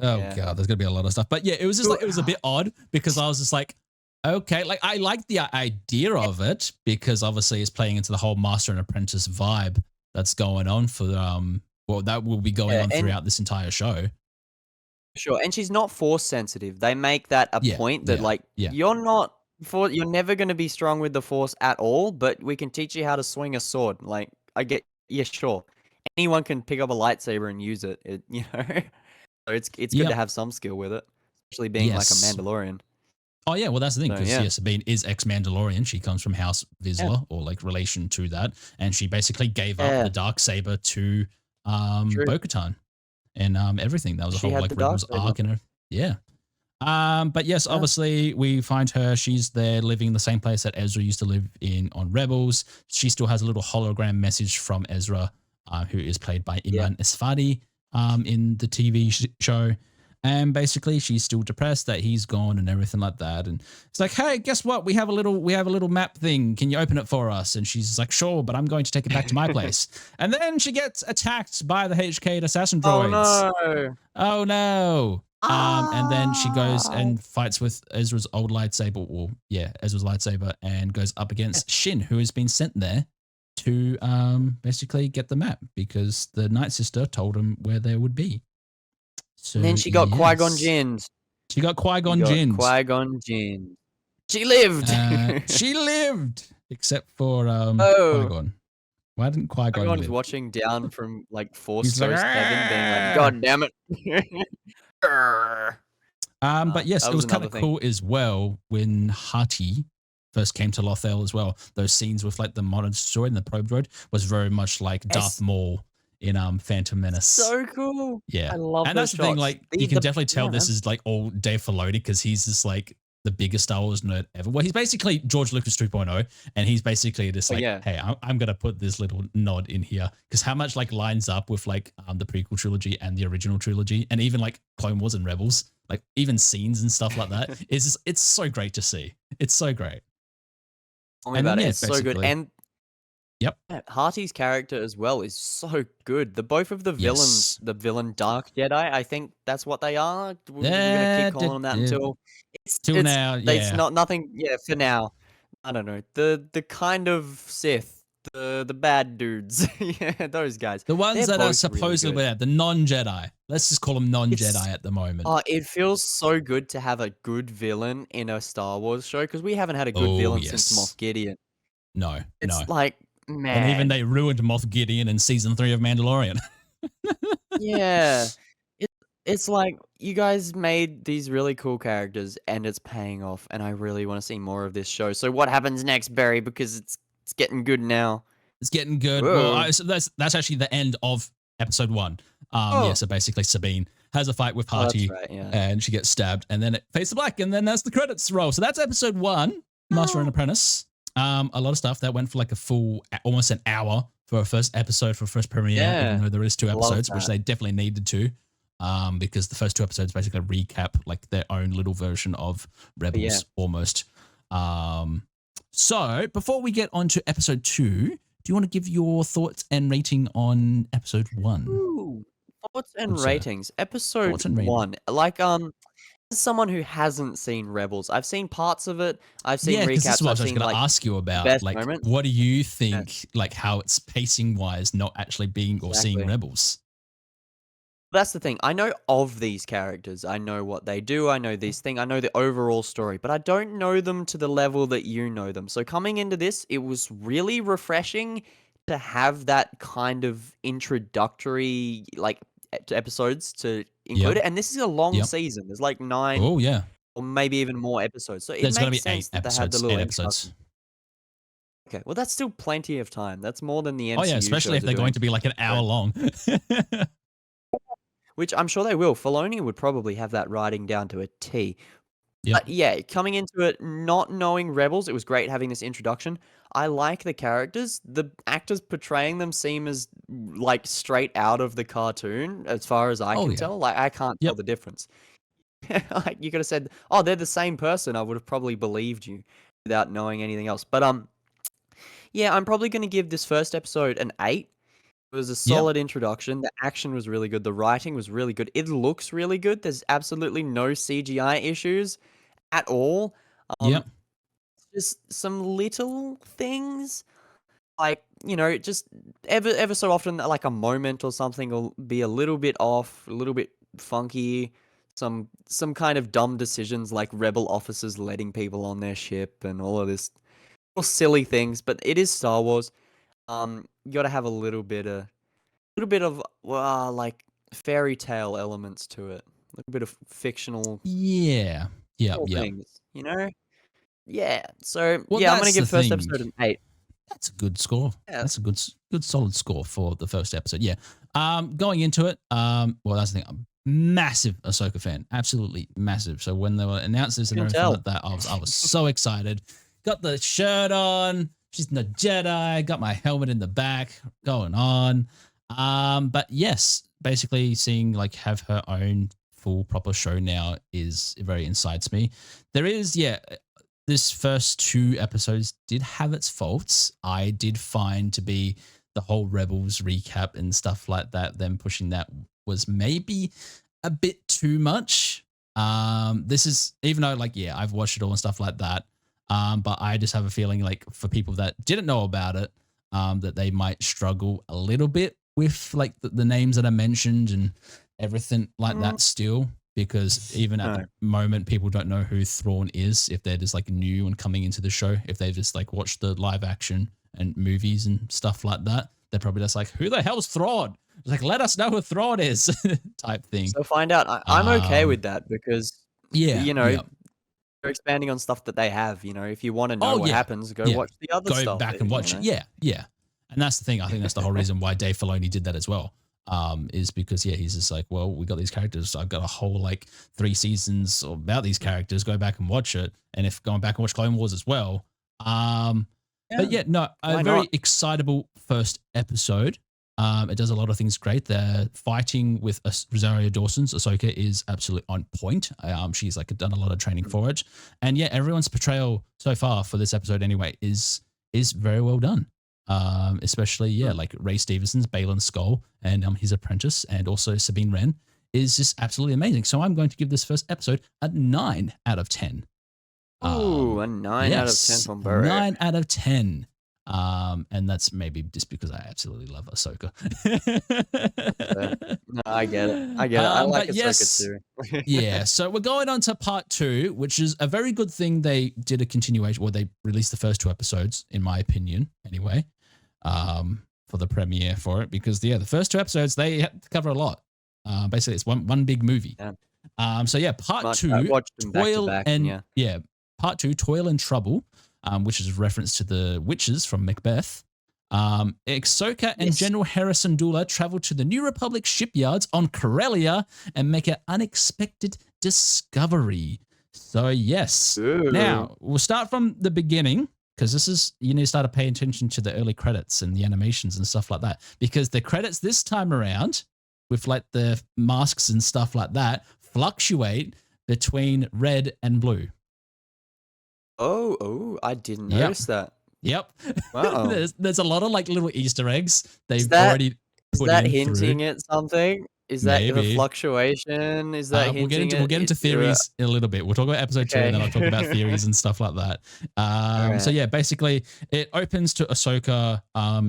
oh god, there's gonna be a lot of stuff. But yeah, it was just like it was a bit odd because I was just like, okay, like I like the idea of it because obviously it's playing into the whole master and apprentice vibe that's going on for well that will be going on throughout this entire show. Sure, and she's not force sensitive. They make that a point that like you're never going to be strong with the force at all, but we can teach you how to swing a sword. Like I get sure. Anyone can pick up a lightsaber and use it, you know. So it's good to have some skill with it, especially being like a Mandalorian. Oh yeah, well that's the thing because Sabine is ex-Mandalorian. She comes from House Vizsla or like relation to that, and she basically gave up the dark saber to Bo-Katan and everything. That was a whole like Rebels arc and but yes, obviously we find her. She's there living in the same place that Ezra used to live in on Rebels. She still has a little hologram message from Ezra, who is played by Iman Esfadi in the TV show. And basically, she's still depressed that he's gone and everything like that. And it's like, hey, guess what? We have a little map thing. Can you open it for us? And she's like, sure, but I'm going to take it back to my place. And then she gets attacked by the HK assassin droids. Oh no! And then she goes and fights with Ezra's old lightsaber. Well, Ezra's lightsaber, and goes up against Shin, who has been sent there to basically get the map because the Night Sister told him where they would be. So, and then she got Qui-Gon Jinned. She got Qui-Gon Jinned. Qui-Gon Jinned. She lived. She lived, except for Qui-Gon. Why didn't Qui-Gon live? Watching down from like Force Ghost heaven, being like, "God damn it!" But yes, it was kind of cool as well when Hati first came to Lothal as well. Those scenes with like the modern droid and the probe droid was very much like Darth Maul in Phantom Menace. So cool. Yeah. I love and that's the thing, like you can definitely tell this is like all Dave Filoni because he's just like the biggest Star Wars nerd ever. Well, he's basically George Lucas 2.0, and he's basically just like, hey, I'm gonna put this little nod in here because how much like lines up with like the prequel trilogy and the original trilogy, and even like Clone Wars and Rebels, like even scenes and stuff like that. It's so great to see. It's so great. It's so good. And yep, Harty's character as well is so good. The both of the villains, the villain Dark Jedi, I think that's what they are. We're gonna keep calling them that until now. Yeah, it's not nothing. Yeah, for now. I don't know the kind of Sith, the bad dudes. Yeah, those guys. The ones that are supposedly really the non-Jedi. Let's just call them non-Jedi at the moment. Oh, it feels so good to have a good villain in a Star Wars show because we haven't had a good villain since Moff Gideon. No, it's like, man. And even they ruined Moff Gideon in season 3 of Mandalorian. Yeah. It's like you guys made these really cool characters and it's paying off and I really want to see more of this show. So what happens next, Barry? Because it's getting good now. It's getting good. Whoa. Well, so that's actually the end of episode 1. Yeah, so basically Sabine has a fight with Harty and she gets stabbed and then it fades to black and then that's the credits roll. So that's episode 1, Master and Apprentice. A lot of stuff that went for like a full, almost an hour for a first episode, for a first premiere, even though there is 2 episodes, which they definitely needed to, because the first 2 episodes basically recap like their own little version of Rebels almost. So before we get on to episode 2, do you want to give your thoughts and rating on episode 1? Ooh, thoughts and ratings. Episode 1, like as someone who hasn't seen Rebels, I've seen parts of it. I've seen recaps. This is what I was going to ask you about. Like, what do you think? Like, how it's pacing wise, not actually being or seeing Rebels. That's the thing. I know of these characters. I know what they do. I know these things. I know the overall story, but I don't know them to the level that you know them. So coming into this, it was really refreshing to have that kind of introductory like episodes to include it. And this is a long season. There's like 9 or maybe even more episodes. So there's going to be 8 episodes. 8 episodes. Okay, well that's still plenty of time. That's more than the MCU. Oh yeah, especially if they're going to be like an hour long. Which I'm sure they will. Filoni would probably have that writing down to a T. But yeah, coming into it, not knowing Rebels, it was great having this introduction. I like the characters. The actors portraying them seem as like straight out of the cartoon, as far as I can tell. Like I can't tell the difference. Like you could have said, "Oh, they're the same person." I would have probably believed you without knowing anything else. But yeah, I'm probably going to give this first episode an 8. It was a solid introduction. The action was really good. The writing was really good. It looks really good. There's absolutely no CGI issues at all. Just some little things, like, you know, just ever so often, like a moment or something will be a little bit off, a little bit funky. Some kind of dumb decisions, like rebel officers letting people on their ship and all of this silly things. But it is Star Wars. You got to have a little bit of like fairy tale elements to it, a little bit of fictional things, you know. So I'm gonna give first episode an 8. That's a good score. That's a good solid score for the first episode. Going into it, well, that's the thing, I'm massive Ahsoka fan, absolutely massive. So when they were announced this and everything like that, I was so excited. Got the shirt on. She's no Jedi. Got my helmet in the back. Going on. But yes, basically seeing like have her own full proper show now is very incites me. There is this first 2 episodes did have its faults. I did find to be the whole Rebels recap and stuff like that. Them pushing that was maybe a bit too much. This is even though like I've watched it all and stuff like that. But I just have a feeling like for people that didn't know about it, that they might struggle a little bit with like the names that I mentioned and everything like that still, because even at the moment, people don't know who Thrawn is if they're just like new and coming into the show. If they just like watched the live action and movies and stuff like that, they're probably just like, who the hell's Thrawn? Like, let us know who Thrawn is type thing. So find out. I'm okay with that because, you know, they're expanding on stuff that they have. You know, if you want to know what happens, go watch the other stuff. Go back and watch it. Yeah. And that's the thing. I think that's the whole reason why Dave Filoni did that as well. is because he's just like, well, we got these characters. So I've got a whole like 3 seasons about these characters. Go back and watch it, and if going back and watch Clone Wars as well. But no, a very excitable first episode. It does a lot of things great. The fighting with Rosario Dawson's Ahsoka is absolutely on point. She's like done a lot of training for it, and everyone's portrayal so far for this episode anyway is very well done. Especially like Ray Stevenson's Baylan Skoll and his apprentice, and also Sabine Wren is just absolutely amazing. So I'm going to give this first episode a 9 out of 10. Ooh, a 9 out of 10 from Burrow. 9 out of 10. And that's maybe just because I absolutely love Ahsoka. No, I get it. I like Ahsoka too. So we're going on to part 2, which is a very good thing. They did a continuation, or they released the first 2 episodes, in my opinion, anyway, for the premiere for it, because the first 2 episodes, they had to cover a lot. Basically, it's one big movie. Part 2, Toil and part 2, Toil and Trouble. Which is a reference to the witches from Macbeth. Ahsoka and General Harrison Dula travel to the New Republic shipyards on Corellia and make an unexpected discovery. So, Now, we'll start from the beginning, because this is, you need to start to pay attention to the early credits and the animations and stuff like that, because the credits this time around, with like the masks and stuff like that, fluctuate between red and blue. Oh, I didn't notice that. Yep. Wow. there's a lot of like little Easter eggs they've already put in. Is that hinting at something? Is that the fluctuation? Is that hinting we'll get into theories in a little bit. We'll talk about episode 2, and then I'll talk about theories and stuff like that. So basically it opens to Ahsoka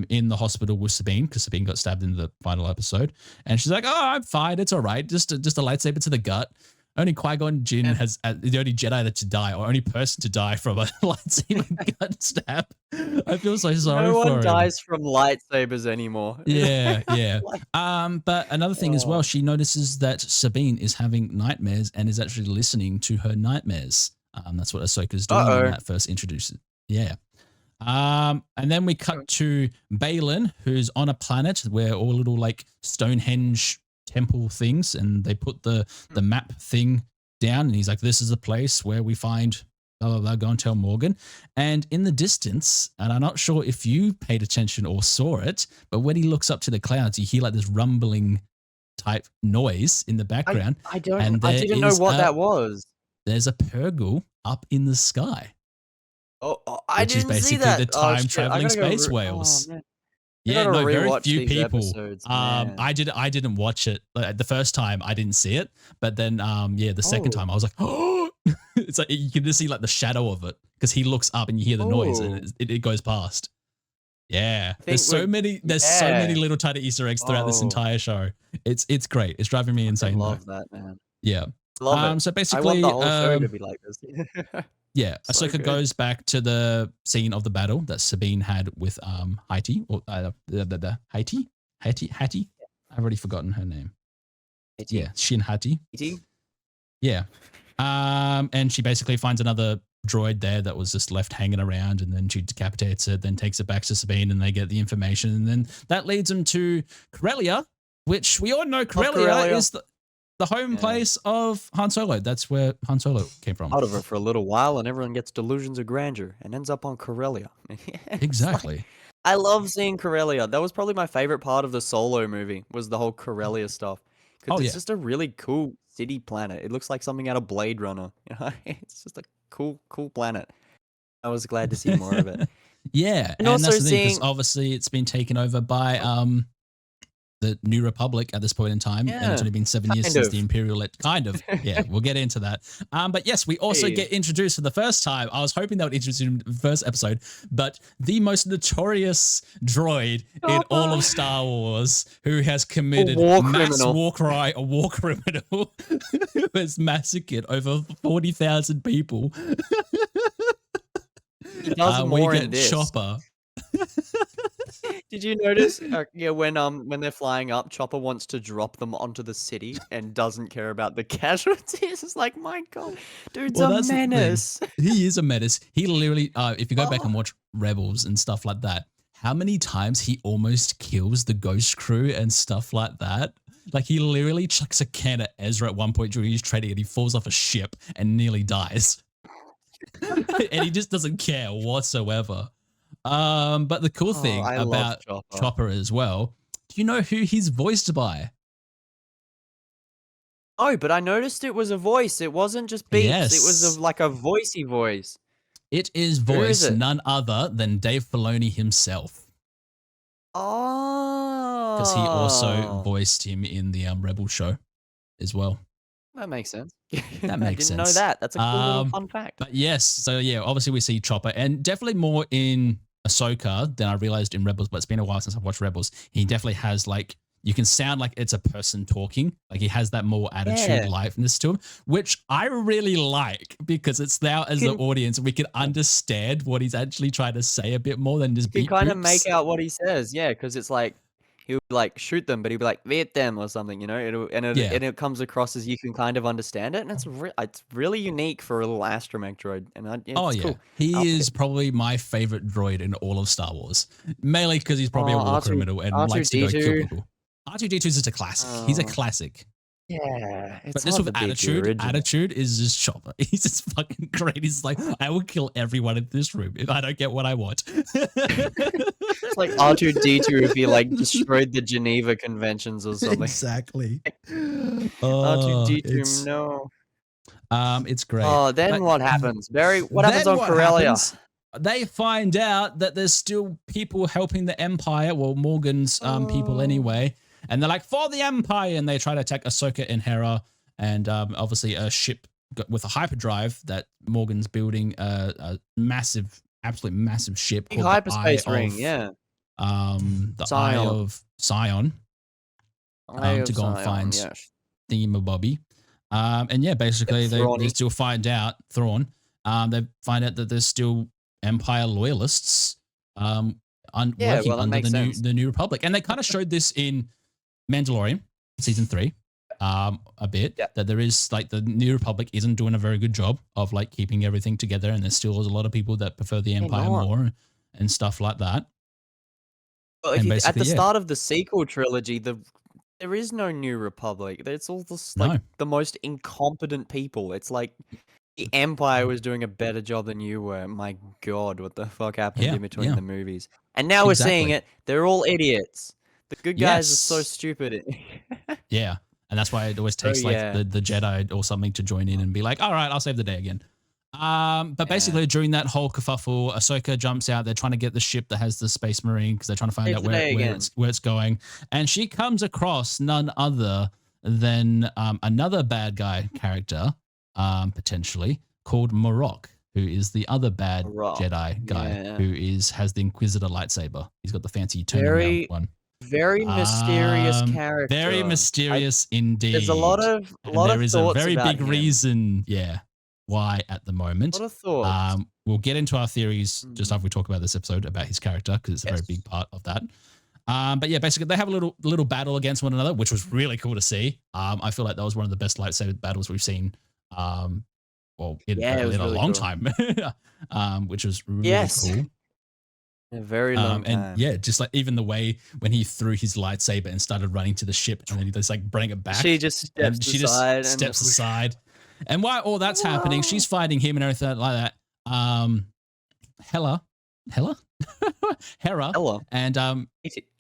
in the hospital with Sabine, because Sabine got stabbed in the final episode, and she's like, "Oh, I'm fine. It's all right. Just a lightsaber to the gut." Only Qui-Gon Jinn has the only Jedi to die, or only person to die from a lightsaber gut stab. I feel so sorry for him. No one dies from lightsabers anymore. Yeah. But another thing as well, she notices that Sabine is having nightmares and is actually listening to her nightmares. That's what Ahsoka's doing when that first introduces. Yeah. And then we cut to Baylan, who's on a planet where all little like Stonehenge temple things, and they put the map thing down, and he's like, "This is the place where we find blah blah blah, go and tell Morgan." And in the distance, and I'm not sure if you paid attention or saw it, but when he looks up to the clouds, you hear like this rumbling type noise in the background. I didn't know what that was. There's a Purgle up in the sky. I didn't see that. Which is basically the time traveling space whales. Very few people. I didn't watch it the first time. I didn't see it, but then the second time I was like, oh, it's like you can just see like the shadow of it, because he looks up and you hear the noise and it goes past. Yeah, there's so many little tiny Easter eggs throughout this entire show. It's great. It's driving me insane. I love that, man. Yeah. Love it. So basically, I want the whole show to be like this. Ahsoka goes back to the scene of the battle that Sabine had with Hattie, or Hattie. I've already forgotten her name. Hattie. Yeah, Shin Hattie. Hattie? Yeah. And she basically finds another droid there that was just left hanging around, and then she decapitates it, then takes it back to Sabine, and they get the information, and then that leads them to Corellia, which we all know Corellia is the home place of Han Solo. That's where Han Solo came from. Out of it for a little while, and everyone gets delusions of grandeur and ends up on Corellia. Exactly. I love seeing Corellia. That was probably my favorite part of the Solo movie, was the whole Corellia stuff. Because it's just a really cool city planet. It looks like something out of Blade Runner. It's just a cool planet. I was glad to see more of it. Yeah, and also that's the thing, because obviously it's been taken over by the New Republic at this point in time, and it's only been 7 years since the Imperial. We'll get into that. But yes, we also get introduced for the first time. I was hoping that would introduce you in the first episode, but the most notorious droid in all of Star Wars, who has committed war criminal, who has massacred over 40,000 people. He does more in this. Chopper. Did you notice? When they're flying up, Chopper wants to drop them onto the city and doesn't care about the casualties. It's like, my God, dude's a menace. He is a menace. He literally, if you go back and watch Rebels and stuff like that, how many times he almost kills the ghost crew and stuff like that. Like he literally chucks a can at Ezra at one point during his training and he falls off a ship and nearly dies. And he just doesn't care whatsoever. But the cool thing about Chopper as well, do you know who he's voiced by? Oh, but I noticed it was a voice. It wasn't just beeps. Yes. It was like a voicey voice. It is voiced none other than Dave Filoni himself. Oh. Because he also voiced him in the Rebel show as well. That makes sense. That makes sense. I didn't know that. That's a cool little fun fact. But yes, so yeah, obviously we see Chopper, and definitely more in Ahsoka than I realized in Rebels, but it's been a while since I've watched Rebels. He definitely has like, you can sound like it's a person talking. Like he has that more attitude, liveliness to him, which I really like because it's now as the audience, we can understand what he's actually trying to say a bit more than just beep. You kind of make out what he says. Yeah. Cause it's like, he'll like shoot them, but he'll be like, "Viet them" or something, you know, and it comes across as you can kind of understand it. And it's really unique for a little astromech droid. And cool. He is probably my favorite droid in all of Star Wars, mainly because he's probably a war criminal and likes to go kill people. R2-D2 is just a classic. He's a classic. Yeah, but this with attitude is just Chopper. He's just fucking great. He's like, I will kill everyone in this room if I don't get what I want. It's like R2-D2 if he like destroyed the Geneva Conventions or something. Exactly. R2-D2, no. It's great. Oh, then what happens? What happens on Corellia? They find out that there's still people helping the Empire, well, Morgan's people anyway. And they're like, for the Empire, and they try to attack Ahsoka and Hera, and obviously a ship with a hyperdrive that Morgan's building, a massive, absolutely massive ship called hyperspace the ring, the Eye of Sion, to go and find Thingamabobby. And yeah, basically they still find out Thrawn. They find out that there's still Empire loyalists working under the New Republic, and they kind of showed this in Mandalorian season 3 a bit, that there is like the New Republic isn't doing a very good job of like keeping everything together, and there's still a lot of people that prefer the Empire more and stuff like that. Well, at the start of the sequel trilogy, there is no New Republic. It's all just like the most incompetent people. It's like the Empire was doing a better job than you were. My God, what the fuck happened in between the movies? And now we're seeing it. They're all idiots. The good guys are so stupid. Yeah. And that's why it always takes the Jedi or something to join in and be like, all right, I'll save the day again. But basically during that whole kerfuffle, Ahsoka jumps out. They're trying to get the ship that has the Space Marine because they're trying to find out where it's going. And she comes across none other than another bad guy character, potentially, called Marok, who is the other bad Jedi guy who has the Inquisitor lightsaber. He's got the fancy turnaround one. Very mysterious character. Very mysterious indeed. There's a lot of there is a very big him. Reason, why at the moment. A lot of thoughts. We'll get into our theories just after we talk about this episode about his character because it's a very big part of that. But yeah, basically they have a little battle against one another, which was really cool to see. I feel like that was one of the best lightsaber battles we've seen. In a long time, which was really cool. A very long time. And yeah, just like even the way when he threw his lightsaber and started running to the ship and then he just like bring it back. She just steps aside. And while all that's happening, she's fighting him and everything like that. Hera and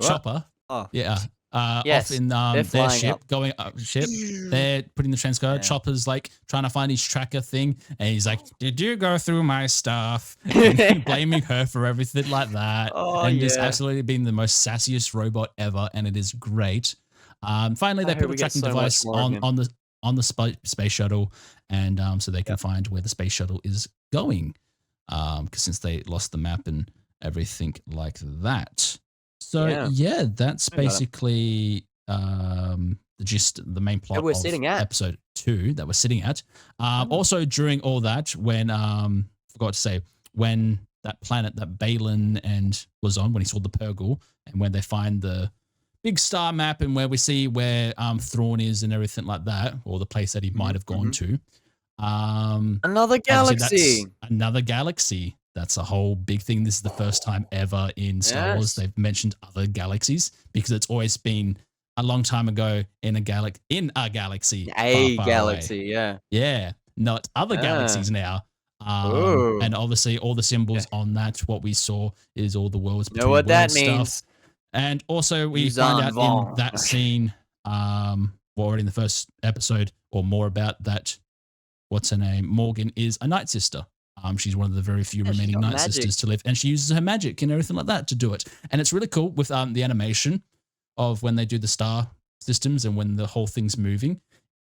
Chopper. Oh. Yeah. Off in their ship, going up ship. They're putting the transcode. Chopper's like trying to find his tracker thing, and he's like, "Did you go through my stuff?" And blaming her for everything like that, and just absolutely being the most sassiest robot ever, and it is great. Finally, they put a tracking device on the space shuttle, and so they can find where the space shuttle is going, because since they lost the map and everything like that. So that's basically the gist, the main plot of episode 2 that we're sitting at. Also during all that, when forgot to say, when that planet that Balin was on, when he saw the Purgle, and when they find the big star map and where we see where Thrawn is and everything like that, or the place that he might have gone to. Another galaxy. Another galaxy That's a whole big thing. This is the first time ever in Star Wars they've mentioned other galaxies, because it's always been a long time ago in a galaxy far, A far away. galaxy, yeah. Yeah, not other galaxies now. And Ooh. obviously all the symbols Okay. on that, what we saw is all the worlds Know between what that worlds stuff. means? And also we find Yuuzhan out in Vong. that scene, already in the first episode or more about that, what's her name? Morgan is a Night Sister. She's one of the very few Yeah, she's remaining got Night magic. Sisters to live, and she uses her magic and everything like that to do it. And it's really cool with the animation of when they do the star systems and when the whole thing's moving.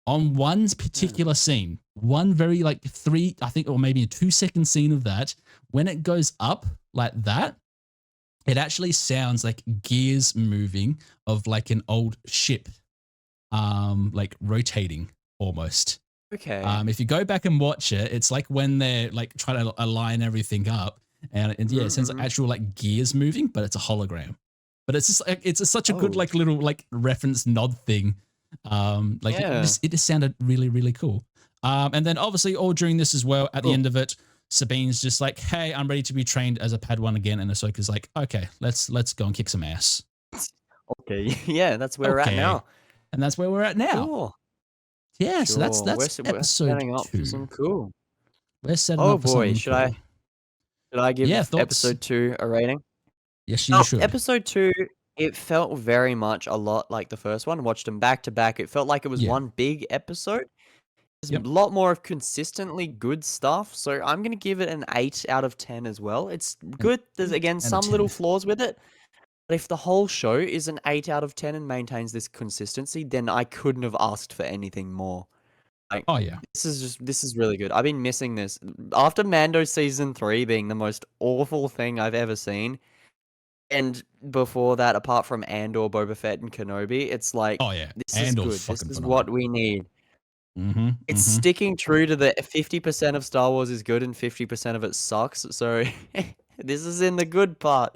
On one particular scene, one very like 3, I think, or maybe a 2-second scene of that, when it goes up like that, it actually sounds like gears moving of like an old ship, like rotating almost. Okay. If you go back and watch it, it's like when they're like trying to align everything up, and yeah, it sounds like actual like gears moving, but it's a hologram. But it's just like it's such a good like little like reference nod thing. It just sounded really, really cool. And then obviously all during this as well, at the end of it, Sabine's just like, "Hey, I'm ready to be trained as a Padawan again," and Ahsoka's like, "Okay, let's go and kick some ass." Okay, yeah, that's where we're at now. And that's where we're at now. Cool. Yeah, so that's We're episode setting up 2. for some cool. We're setting up for something should cool. I give thoughts? episode 2 a rating? Yes, you should. Episode 2, it felt very much a lot like the first one. Watched them back to back. It felt like it was one big episode. There's a lot more of consistently good stuff, so I'm gonna give it an 8 out of 10 as well. It's good. There's again some little flaws with it, but if the whole show is an 8 out of 10 and maintains this consistency, then I couldn't have asked for anything more. Like, this is really good. I've been missing this after Mando season 3 being the most awful thing I've ever seen. And before that, apart from Andor, Boba Fett, and Kenobi, it's like, this is good. This is what we need. It's sticking true to the 50% of Star Wars is good and 50% of it sucks. So this is in the good part,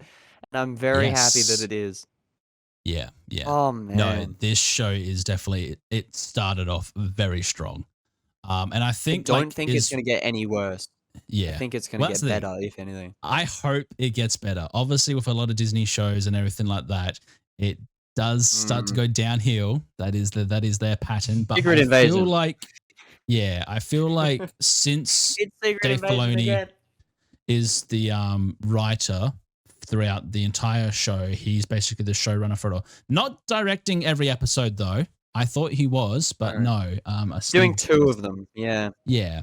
and I'm very happy that it is. Yeah. Oh man. No, this show is definitely, it started off very strong. And I think I don't think it's going to get any worse. Yeah. I think it's going to get better, if anything. I hope it gets better. Obviously, with a lot of Disney shows and everything like that, it does start to go downhill. That is their pattern. But Secret Invasion. I feel like since Dave Filoni is the writer throughout the entire show, he's basically the showrunner for it all. Not directing every episode though. I thought he was, but no. Doing 2 of them. Yeah. Yeah.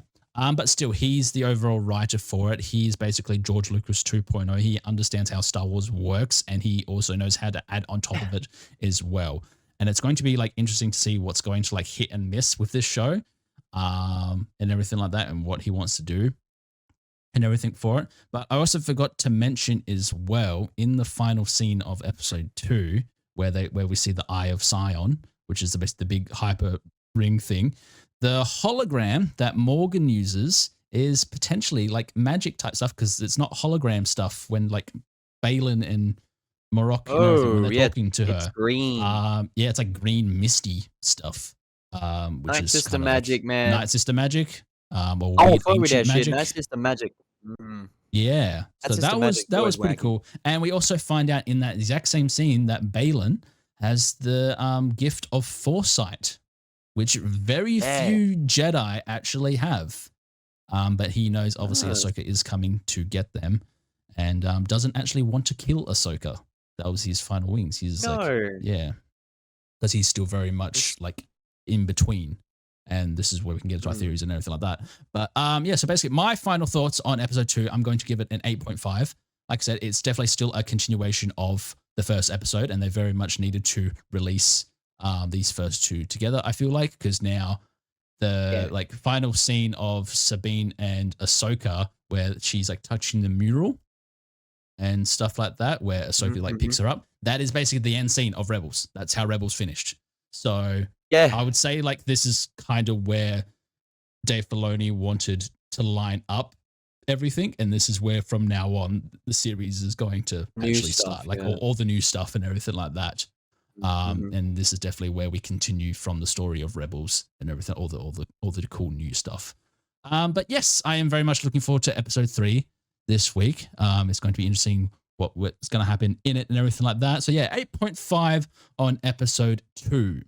But still, he's the overall writer for it. He's basically George Lucas 2.0. He understands how Star Wars works, and he also knows how to add on top of it as well. And it's going to be like interesting to see what's going to like hit and miss with this show, and everything like that, and what he wants to do and everything for it. But I also forgot to mention as well, in the final scene of episode 2, where we see the Eye of Sion, which is the big hyper ring thing. The hologram that Morgan uses is potentially like magic type stuff, because it's not hologram stuff when like Balin and Morocco and everything, when they're talking to her. It's green. It's like green misty stuff. Which Night is Sister magic, man. Night Sister magic. Or ancient magic. Night Sister magic. Yeah. So that was pretty cool. And we also find out in that exact same scene that Balin has the gift of foresight, which very few Jedi actually have. But he knows obviously Ahsoka is coming to get them, and doesn't actually want to kill Ahsoka. That was his final wings. He's because he's still very much like in between. And this is where we can get into our theories and everything like that. But so basically my final thoughts on episode 2, I'm going to give it an 8.5. Like I said, it's definitely still a continuation of the first episode, and they very much needed to release these first 2 together, I feel like, because now the like final scene of Sabine and Ahsoka, where she's like touching the mural and stuff like that, where Ahsoka like picks her up, that is basically the end scene of Rebels. That's how Rebels finished. So I would say like this is kind of where Dave Filoni wanted to line up everything, and this is where from now on the series is going to actually start, like all the new stuff and everything like that. And this is definitely where we continue from the story of Rebels and everything, all the cool new stuff. But yes, I am very much looking forward to episode 3. this week. It's going to be interesting what's going to happen in it and everything like that. So yeah, 8.5 on episode 2.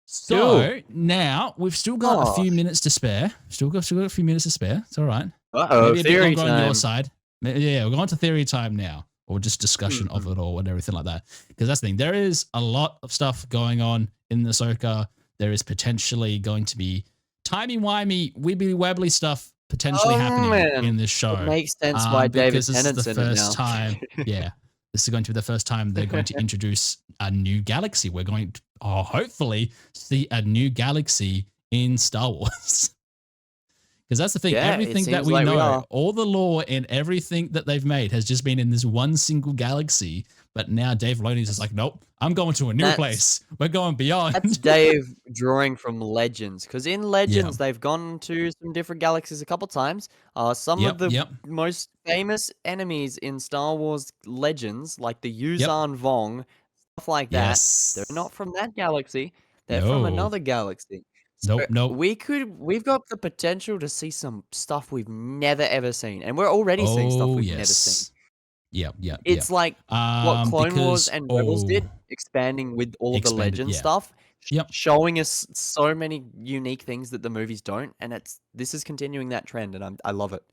So now we've still got a few minutes to spare. Still got a few minutes to spare. It's all right. Maybe a bit longer on your side. Yeah, we're going to theory time now, or just discussion of it all and everything like that. Because that's the thing. There is a lot of stuff going on in Ahsoka. There is potentially going to be timey-wimey, wibbly-wabbly stuff potentially happening in this show. It makes sense why David Tennant's in it now. This is the first time. Yeah, this is going to be the first time they're going to introduce a new galaxy. We're going to hopefully see a new galaxy in Star Wars. Because that's the thing. Everything that we know, all the lore and everything that they've made has just been in this one single galaxy. But now Dave Filoni's just like, nope, I'm going to a new place. We're going beyond. That's Dave drawing from Legends. Because in Legends, they've gone to some different galaxies a couple times. Some of the most famous enemies in Star Wars Legends, like the Yuuzhan Vong, stuff like that, they're not from that galaxy. They're from another galaxy. So we've got the potential to see some stuff we've never ever seen, and we're already seeing stuff we've never seen. It's like what Clone Wars and Rebels did, expanding with all of the Legend stuff, showing us so many unique things that the movies don't, and this is continuing that trend, and I love it.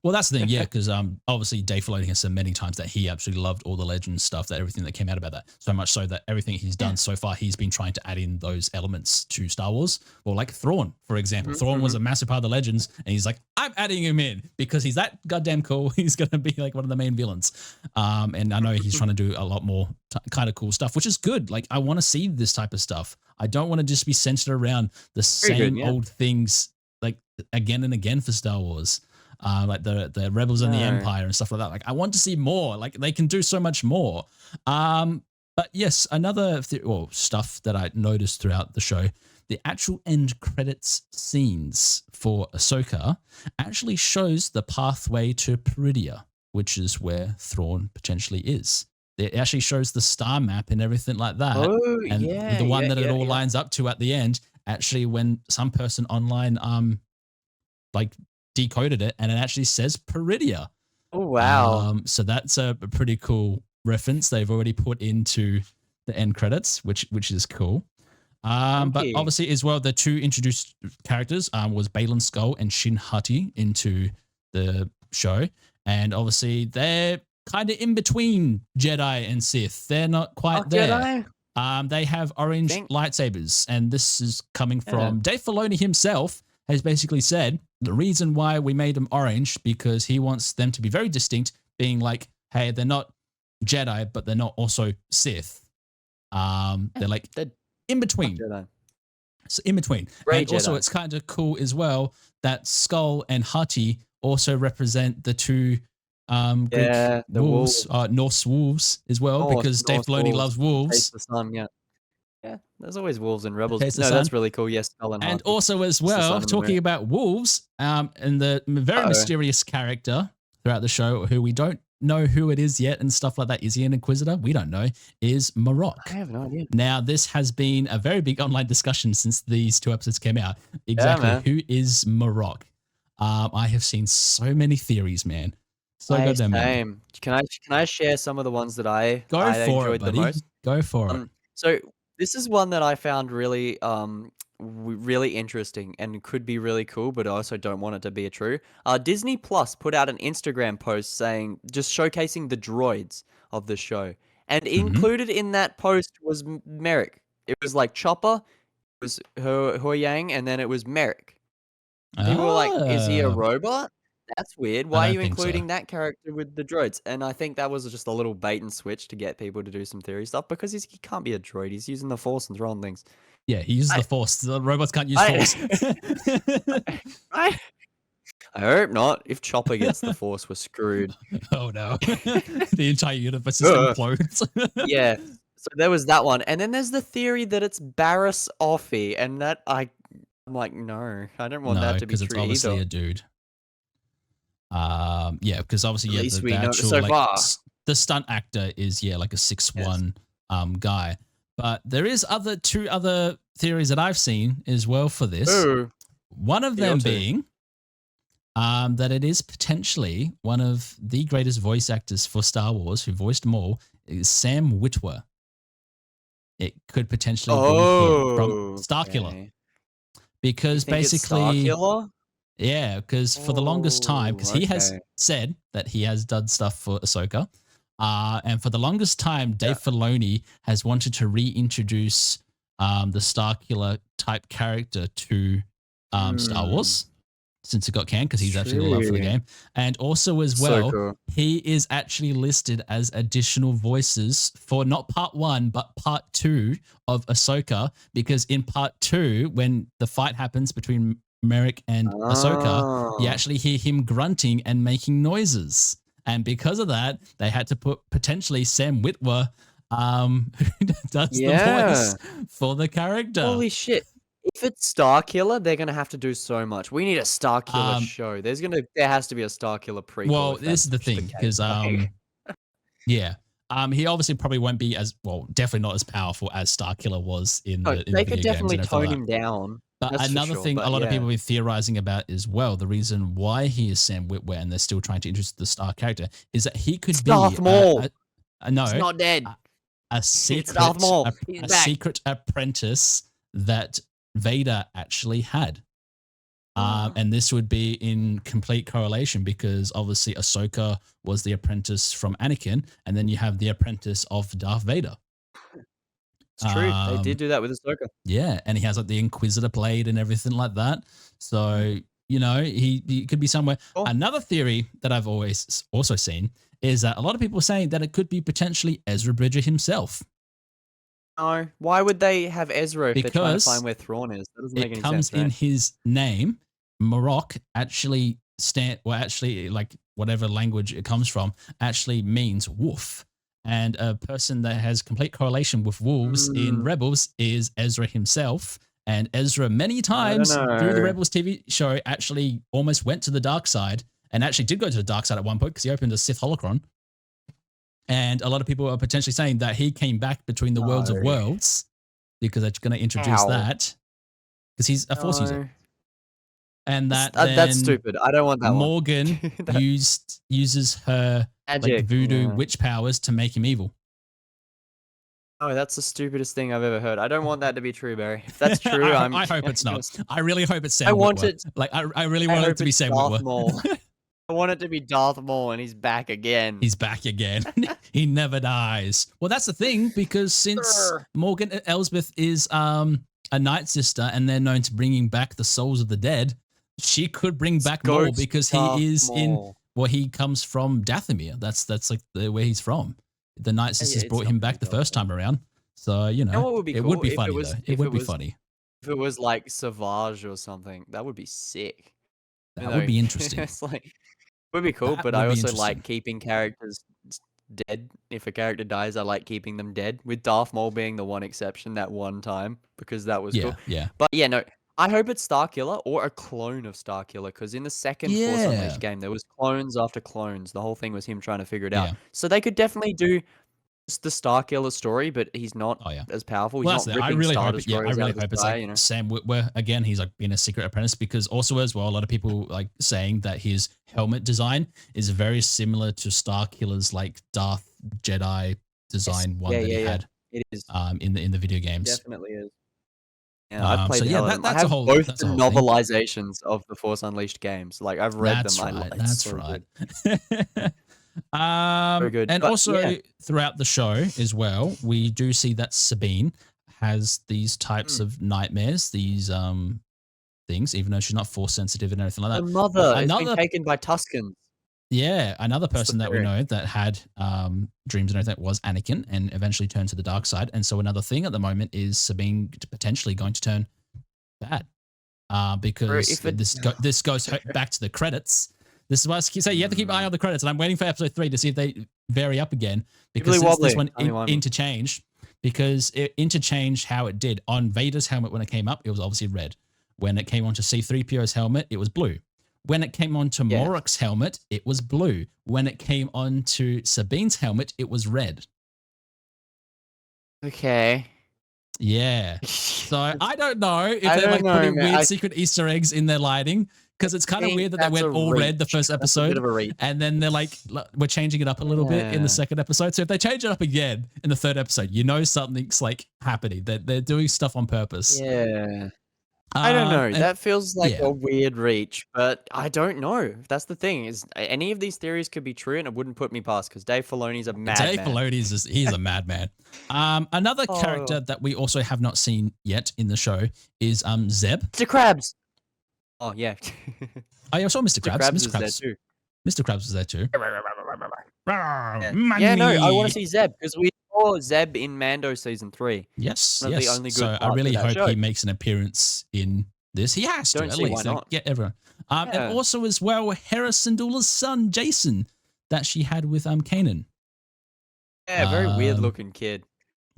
Well, that's the thing, yeah, because obviously Dave Filoni has said many times that he absolutely loved all the Legend stuff, that everything that came out about that, so much so that everything he's done so far, he's been trying to add in those elements to Star Wars. Or like Thrawn, for example. Thrawn was a massive part of the Legends, and he's like, I'm adding him in because he's that goddamn cool. He's going to be like one of the main villains. And I know he's trying to do a lot more kind of cool stuff, which is good. Like, I want to see this type of stuff. I don't want to just be centered around the same old things like again and again for Star Wars. Like the Rebels and the Empire and stuff like that. Like, I want to see more. Like, they can do so much more. But yes, another stuff that I noticed throughout the show, the actual end credits scenes for Ahsoka actually shows the pathway to Peridia, which is where Thrawn potentially is. It actually shows the star map and everything like that. And the one that it all lines up to at the end, actually, when some person online like decoded it, and it actually says Peridia. Oh wow. So that's a pretty cool reference they've already put into the end credits, which is cool. But obviously as well, the two introduced characters was Baylan Skoll and Shin Hati into the show, and obviously they're kind of in between Jedi and Sith. They're not quite there. Jedi? They have orange lightsabers, and this is coming from Dave Filoni himself. Has basically said the reason why we made them orange because he wants them to be very distinct, being like, hey, they're not Jedi, but they're not also Sith. They're like in between. So in between. And also it's kind of cool as well that Skoll and Hati also represent the two Greek wolves, Norse wolves as well, because Dave Filoni loves wolves. The sun, yeah, there's always wolves and rebels. No, that's really cool. Yes, and also as well, talking about wolves, and the very mysterious character throughout the show, who we don't know who it is yet and stuff like that. Is he an Inquisitor? We don't know. Is Marok. I have no idea. Now, this has been a very big online discussion since these 2 episodes came out. Exactly who is Marok? I have seen so many theories, man. So goddamn many. Can I share some of the ones that I enjoyed the most? Go for it. So this is one that I found really really interesting and could be really cool, but I also don't want it to be a true. Disney Plus put out an Instagram post saying, just showcasing the droids of the show. And included in that post was Merrick. It was like Chopper, it was Hu Yang, and then it was Merrick. People were like, is he a robot? That's weird. Why are you including that character with the droids? And I think that was just a little bait and switch to get people to do some theory stuff, because he can't be a droid. He's using the Force and throwing things. Yeah, he uses the Force. The robots can't use Force. I hope not. If Chopper gets the Force, we're screwed. Oh no. The entire universe is implodes. Yeah. So there was that one. And then there's the theory that it's Barriss Offee, and that I'm like, no, I don't want that to be true either. because it's obviously a dude. Yeah, because obviously, At least the we know actual, so far. the stunt actor is like a 6'1" guy. But there is two other theories that I've seen as well for this. Ooh. One of them being that it is potentially one of the greatest voice actors for Star Wars who voiced them all is Sam Witwer. It could potentially be him from Starkiller. Okay. Because You think it's basically, Starkiller? yeah, because for the longest time, because he has Okay. said that he has done stuff for Ahsoka, and for the longest time, Dave Filoni has wanted to reintroduce the Starkiller type character to Star Wars since it got canned because he's actually loved for the game. And also as well, cool. he is actually listed as additional voices for not part 1, but part 2 of Ahsoka, because in part 2, when the fight happens between Merrick and Ahsoka, you actually hear him grunting and making noises. And because of that, they had to put potentially Sam Witwer, who does the voice for the character. Holy shit. If it's Starkiller, they're gonna have to do so much. We need a Starkiller show. There has to be a Starkiller prequel. Well, this is the thing, because yeah. He obviously probably won't be as well, definitely not as powerful as Starkiller was in the they could video definitely games tone him down. But another thing a lot of people have been theorizing about as well, the reason why he is Sam Witwer and they're still trying to introduce the Star character is that he could be Darth Maul. No, it's not dead. A secret, a secret apprentice that Vader actually had. And this would be in complete correlation because obviously Ahsoka was the apprentice from Anakin, and then you have the apprentice of Darth Vader. It's true. They did do that with Ahsoka. Yeah, and he has like the Inquisitor blade and everything like that. So, you know, he could be somewhere. Oh. Another theory that I've always also seen is that a lot of people are saying that it could be potentially Ezra Bridger himself. No. Why would they have Ezra if they're trying to find where Thrawn is? That doesn't make any sense. It comes in his name. Marok actually like whatever language it comes from actually means wolf. And a person that has complete correlation with wolves in Rebels is Ezra himself. And Ezra many times through the Rebels TV show actually almost went to the dark side and actually did go to the dark side at one point because he opened a Sith holocron. And a lot of people are potentially saying that he came back between the worlds of worlds because they're going to introduce that because he's a Force user. And that's stupid. I don't want that Morgan uses her magic, like voodoo witch powers to make him evil. Oh, that's the stupidest thing I've ever heard. I don't want that to be true, Barry. If that's true, I hope it's not. I really hope it's Sam Witwer. I really want it to be Sam Witwer. I want it to be Darth Maul, and he's back again. He's back again. He never dies. Well, that's the thing, because since Morgan Elsbeth is a Night Sister, and they're known to bringing back the souls of the dead, she could bring back Maul because he is he comes from Dathomir. That's like where he's from. The Night Sisters brought him back the first time around. So, you know, what would be it cool? Would be funny, though. It would be funny. If it was like Savage or something, that would be sick. That would be interesting. It's like, it would be cool, but I also like keeping characters dead. If a character dies, I like keeping them dead, with Darth Maul being the one exception that one time, because that was cool. Yeah. But yeah, no, I hope it's Starkiller or a clone of Starkiller, because in the second Force Unleashed game, there was clones after clones. The whole thing was him trying to figure it out. So they could definitely do the Starkiller story, but he's not as powerful. He's not ripping I really hope it's like Sam Witwer again. He's like being a secret apprentice, because also as well, a lot of people like saying that his helmet design is very similar to Starkiller's like Darth Jedi design that he had. It is in the video games. Definitely is. Yeah, I've played that's a whole both the novelizations of the Force Unleashed games. Like I've read them. That's right. Very good. And also throughout the show as well, we do see that Sabine has these types of nightmares, these things, even though she's not Force sensitive and everything like that. Her mother has been taken by Tuskens. Yeah, another person that we know that had dreams and everything was Anakin, and eventually turned to the dark side. And so another thing at the moment is Sabine potentially going to turn bad, because this goes back to the credits. This is why I keep saying you have to keep an eye on the credits, and I'm waiting for episode 3 to see if they vary up again, because this one interchanged, because it interchanged how it did. On Vader's helmet when it came up, it was obviously red. When it came onto C-3PO's helmet, it was blue. When it came onto Morok's helmet, it was blue. When it came onto Sabine's helmet, it was red. Okay. Yeah. So I don't know if they're like putting weird secret Easter eggs in their lighting, because it's kind of think weird that they that's went a all red the reach. first That's a bit episode, of a reach. and then they're like, we're changing it up a little bit in Yeah. the second episode. So if they change it up again in the third episode, you know something's like happening. That they're doing stuff on purpose. Yeah. I don't know. And That feels like yeah. a weird reach, but I don't know. That's the thing is any of these theories could be true, and it wouldn't put me past because Dave Filoni's a Dave madman. Filoni is he's a madman. Another character that we also have not seen yet in the show is Zeb. Mr. Krabs. Oh yeah. I saw Mr. Krabs. Krabs is there too. Mr. Krabs was there too. Yeah, no, I want to see Zeb because we saw Zeb in Mando season 3. Yes, One of the yes. only good So I parts really of that hope he show. makes an appearance in this. He has to Don't at see why least not. get everyone. Yeah. And also as well, Hera Syndulla's son Jason that she had with Kanan. Yeah, very weird looking kid.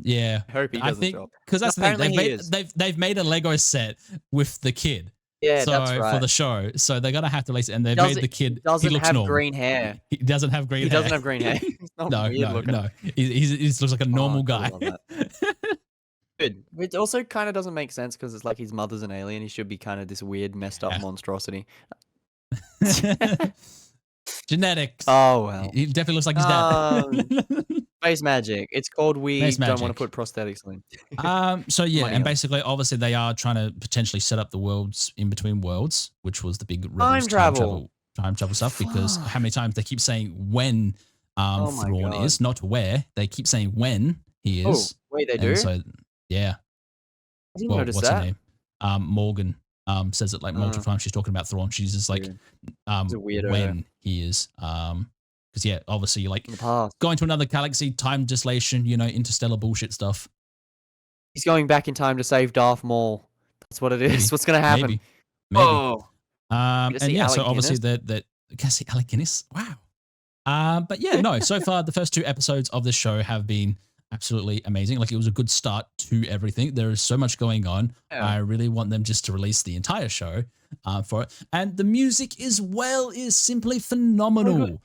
Yeah, I hope he I doesn't think show up. because that's the Apparently thing. he is. They've made a Lego set with the kid. Yeah, so that's right. for the show, so they're gonna have to release it, and they've made the kid. Doesn't he looks have normal. green hair. He doesn't have green He hair. doesn't have green hair. He's not No, weird looking. no. He looks like a normal guy. Good. It also kind of doesn't make sense because it's like his mother's an alien. He should be kind of this weird, messed up monstrosity. Genetics. Oh well. He definitely looks like his dad. Space magic. It's called we Space don't want magic. to put prosthetics in. So yeah, Money and up. basically, obviously, they are trying to potentially set up the worlds in between worlds, which was the big Rebels Time travel. time travel stuff. Because how many times they keep saying when Oh my Thrawn God. is, not where. They keep saying when he Oh, is. wait, they And do? so yeah. I didn't Well, notice what's her that. name? Morgan says it like multiple times. She's talking about Thrawn. She's just like Weird. He's a weirdo. when he is. Because yeah, obviously you're like In the past. going to another galaxy, time dilation, interstellar bullshit stuff. He's going back in time to save Darth Maul. That's what it is. Maybe. What's going to happen? Maybe. Oh. And see yeah, so Alec obviously Guinness? that can I see Alec Guinness? Wow. But yeah, no. So far, the first 2 episodes of this show have been absolutely amazing. Like it was a good start to everything. There is so much going on. Yeah. I really want them just to release the entire show for it. And the music as well is simply phenomenal.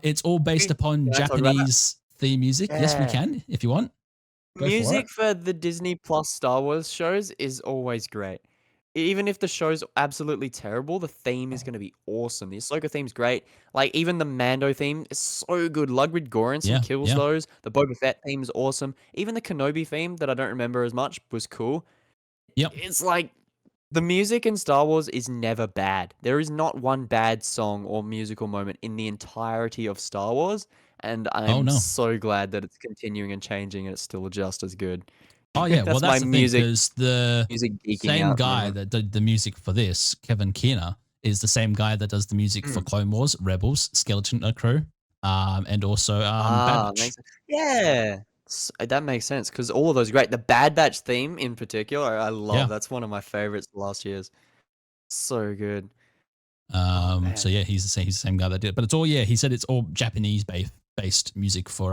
It's all based upon Can I talk about that? Japanese theme music. Yes, we Yeah. can if you want. Go for Music it. for the Disney Plus Star Wars shows is always great. Even if the show's absolutely terrible, the theme is going to be awesome. The Ahsoka theme's great. Like, even the Mando theme is so good. Ludwig Göransson kills those. The Boba Fett theme is awesome. Even the Kenobi theme, that I don't remember as much, was cool. Yep. It's like, the music in Star Wars is never bad. There is not one bad song or musical moment in the entirety of Star Wars. And I'm so glad that it's continuing and changing and it's still just as good. Oh yeah, well that's the music, thing because the same guy moment. that did the music for this, Kevin Keener, is the same guy that does the music for Clone Wars, Rebels, Skeleton Crew, and also Bad Batch. Yeah, that makes sense because all of those are great. The Bad Batch theme in particular, I love. Yeah. That's one of my favorites last year's. So good. So yeah, he's the same guy that did it. But it's all he said it's all Japanese based music for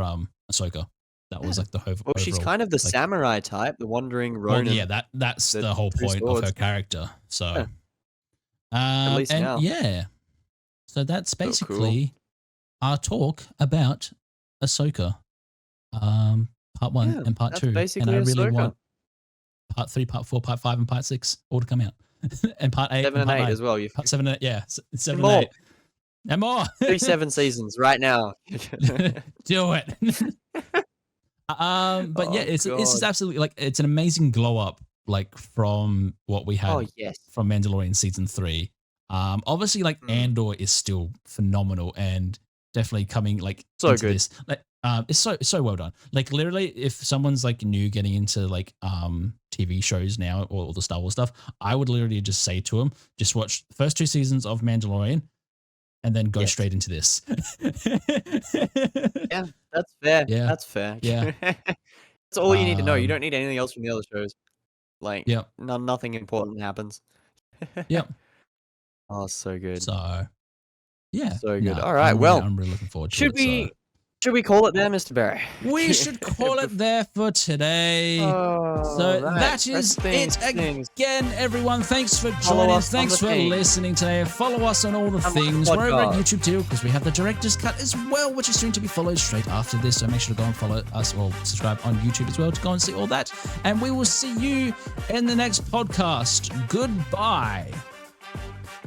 Ahsoka. That was like the whole. Well, she's kind of the samurai type, the wandering Ronin. Well, yeah, that's the whole point of her character. So, at least and now. yeah, so that's basically our talk about Ahsoka, part 1 and part 2. And I really want part 3, part 4, part 5, and part 6 all to come out, and part 8, 7 and 8 as well. Part 7 and 8, yeah, 7 more. and 8, and more. 3 7 seasons right now. Do it. But yeah, it's just absolutely like it's an amazing glow up like from what we had from Mandalorian season 3. Obviously like Andor is still phenomenal and definitely coming like so into good. This. Like, it's so well done. Like literally, if someone's like new getting into like TV shows now or all the Star Wars stuff, I would literally just say to them, just watch the first 2 seasons of Mandalorian. And then go straight into this. Yeah, that's fair. Yeah. That's fair. Yeah. That's all you need to know. You don't need anything else from the other shows. Like, Yep. nothing important happens. Yep. Oh, so good. So, yeah. So good. All right. Well, I'm really looking forward to it. Should we call it there, Mr. Barry? We should call it there for today. So that is it again, everyone. Thanks for joining. Thanks for listening today. Follow us on all the things. We're over at YouTube too, because we have the director's cut as well, which is soon to be followed straight after this. So make sure to go and follow us or subscribe on YouTube as well to go and see all that. And we will see you in the next podcast. Goodbye.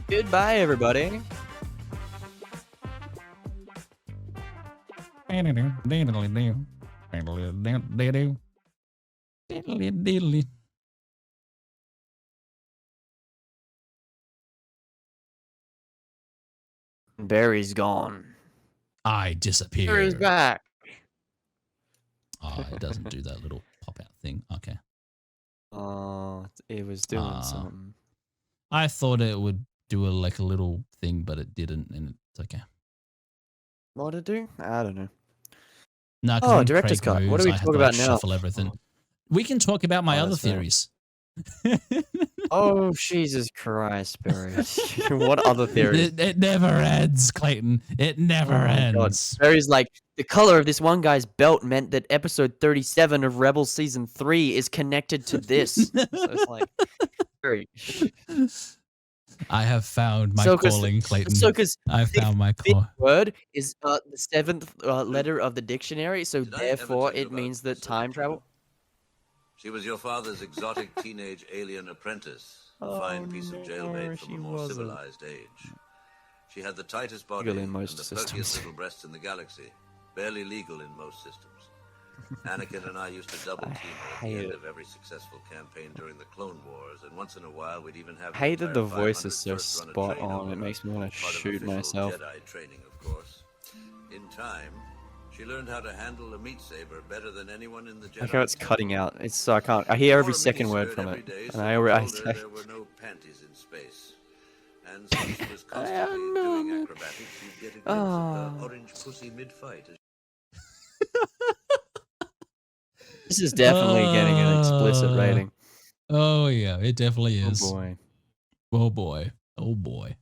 Goodbye, everybody. Barry's gone. I disappear. Barry's back. Oh, it doesn't do that little pop out thing. Okay. Oh, it was doing something. I thought it would do a little thing, but it didn't, and it's okay. What did it do? I don't know. No, oh, director's cut. What do we talk about now? Shuffle everything. We can talk about my other theories. Oh, Jesus Christ, Barry. What other theories? It never ends, Clayton. It never ends. God. Barry's like, the color of this one guy's belt meant that episode 37 of Rebels Season 3 is connected to this. So it's like, Barry. I have found my calling, Clayton. I found my call. Word is the 7th letter of the dictionary, so therefore it means that time travel. She was your father's exotic teenage alien apprentice, a fine piece of jailmate from a more civilized age. She had the tightest body and the perkiest little breasts in the galaxy, barely legal in most systems. Anakin and I used to double team her at the end of every successful campaign during the Clone Wars, and once in a while we'd even have. I hate that the voice is so spot on. It makes me want to shoot myself. Jedi training, of course. In time, she learned how to handle a meat saber better than anyone in the Jedi. Like how it's cutting out. It's so I can't. I hear every second word from it, and I already. There were no panties in space, and since she was constantly doing acrobatics, you'd get a glimpse of her orange pussy mid-fight. This is definitely getting an explicit rating. Oh yeah, it definitely is. Oh boy. Oh boy. Oh boy.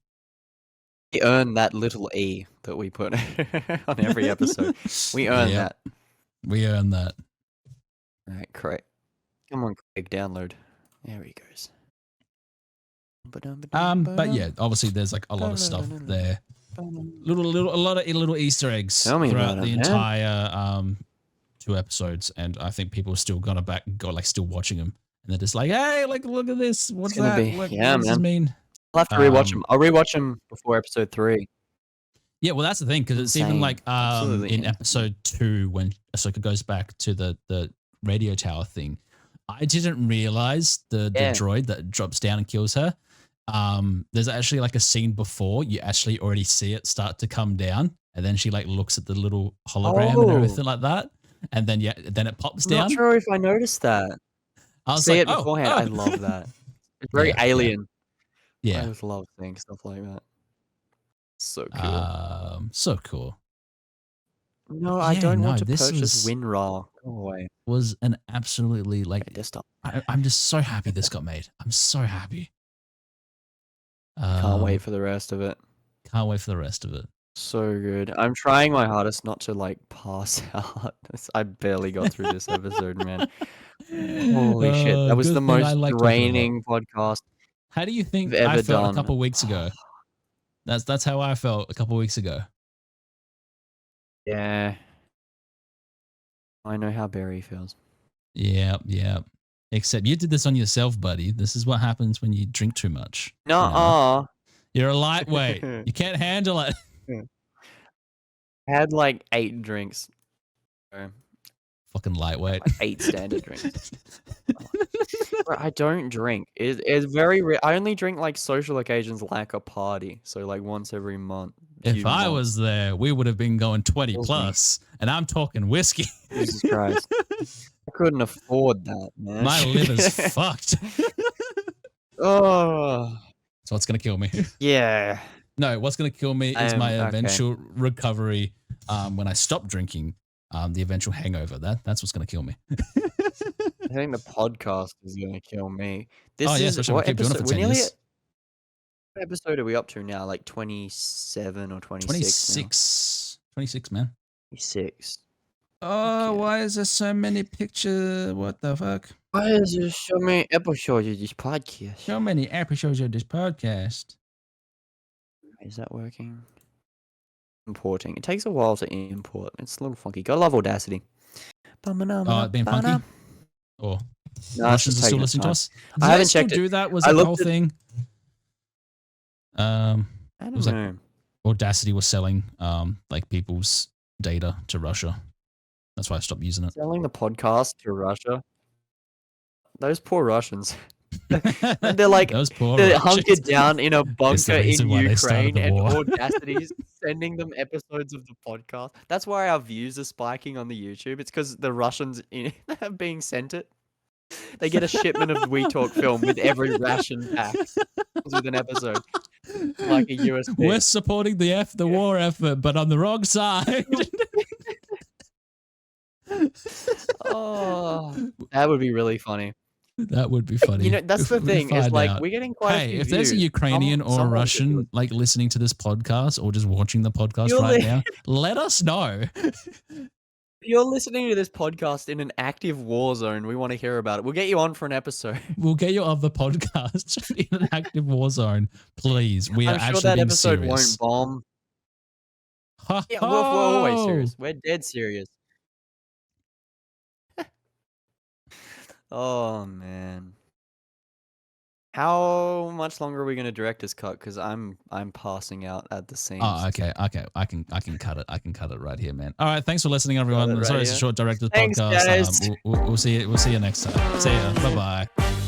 We earn that little E that we put on every episode. We earn that. We earn that. All right, Craig. Come on, Craig, download. There he goes. But yeah, obviously there's like a lot of stuff there. A lot of little Easter eggs throughout the entire 2 episodes, and I think people are still still watching them, and they're just like, hey, like look at this. What's that? What does this mean? I'll have to rewatch them. I'll rewatch them before episode 3. Yeah, well, that's the thing, because it's even like in episode 2 when Ahsoka goes back to the radio tower thing. I didn't realize the droid that drops down and kills her. There's actually like a scene before you actually already see it start to come down, and then she like looks at the little hologram and everything like that, and then then it pops down. I'm not sure if I noticed that. I was see it beforehand. I love that. It's very alien. Yeah. I just love seeing stuff like that. So cool. So cool. No, I don't want to purchase WinRAR. Go away. Was an absolutely like desktop. I'm just so happy this got made. I'm so happy. Can't wait for the rest of it. Can't wait for the rest of it. So good. I'm trying my hardest not to like pass out. I barely got through this episode, man. Holy shit. That was the most draining podcast. How do you think I felt a couple weeks ago? That's how I felt a couple weeks ago. Yeah. I know how Barry feels. Yeah. Except you did this on yourself, buddy. This is what happens when you drink too much. No. You're a lightweight. You can't handle it. I had like 8 drinks. Fucking lightweight. Like 8 standard drinks. Bro, I don't drink. It's very I only drink like social occasions like a party. So like once every month. If I was there, we would have been going 20 plus. And I'm talking whiskey. Jesus Christ. I couldn't afford that, man. My liver's fucked. Oh. So what's going to kill me? Yeah. No, what's going to kill me is my eventual recovery when I stop drinking, the eventual hangover. That's what's going to kill me. I think the podcast is going to kill me. This is what episode? What episode are we up to now? Like 27 or 26? 26, man. 26. Oh, why is there so many pictures? What the fuck? Why is there so many episodes of this podcast? So many episodes of this podcast. Is that working? Importing. It takes a while to import. It's a little funky. Gotta love Audacity. Oh, being funky? Or no, Russians are still listening to us? I haven't checked do that? Was that the whole thing? I it was don't like know. Audacity was selling like people's data to Russia. That's why I stopped using it. Selling the podcast to Russia. Those poor Russians. They're like they're hunkered down in a bunker in Ukraine, and Audacity's sending them episodes of the podcast. That's why our views are spiking on the YouTube. It's because the Russians are being sent it. They get a shipment of We Talk film with every ration pack with an episode, like a USB. We're supporting the war effort, but on the wrong side. Oh, that would be really funny. That would be funny. You know, that's the thing. It's like we're getting quite a few if there's a Ukrainian or a Russian like listening to this podcast or just watching the podcast now, let us know. You're listening to this podcast in an active war zone. We want to hear about it. We'll get you on for an episode. We'll get you on the podcast in an active war zone, please. We are actually that being episode serious. Won't bomb. Yeah, we're always serious. We're dead serious. Oh man. How much longer are we going to director's cut? Because I'm passing out at the seams. Oh, okay. I can cut it. I can cut it right here, man. All right. Thanks for listening, everyone. Sorry, it's a short director's podcast. Guys. We'll see you next time. See ya. Bye bye.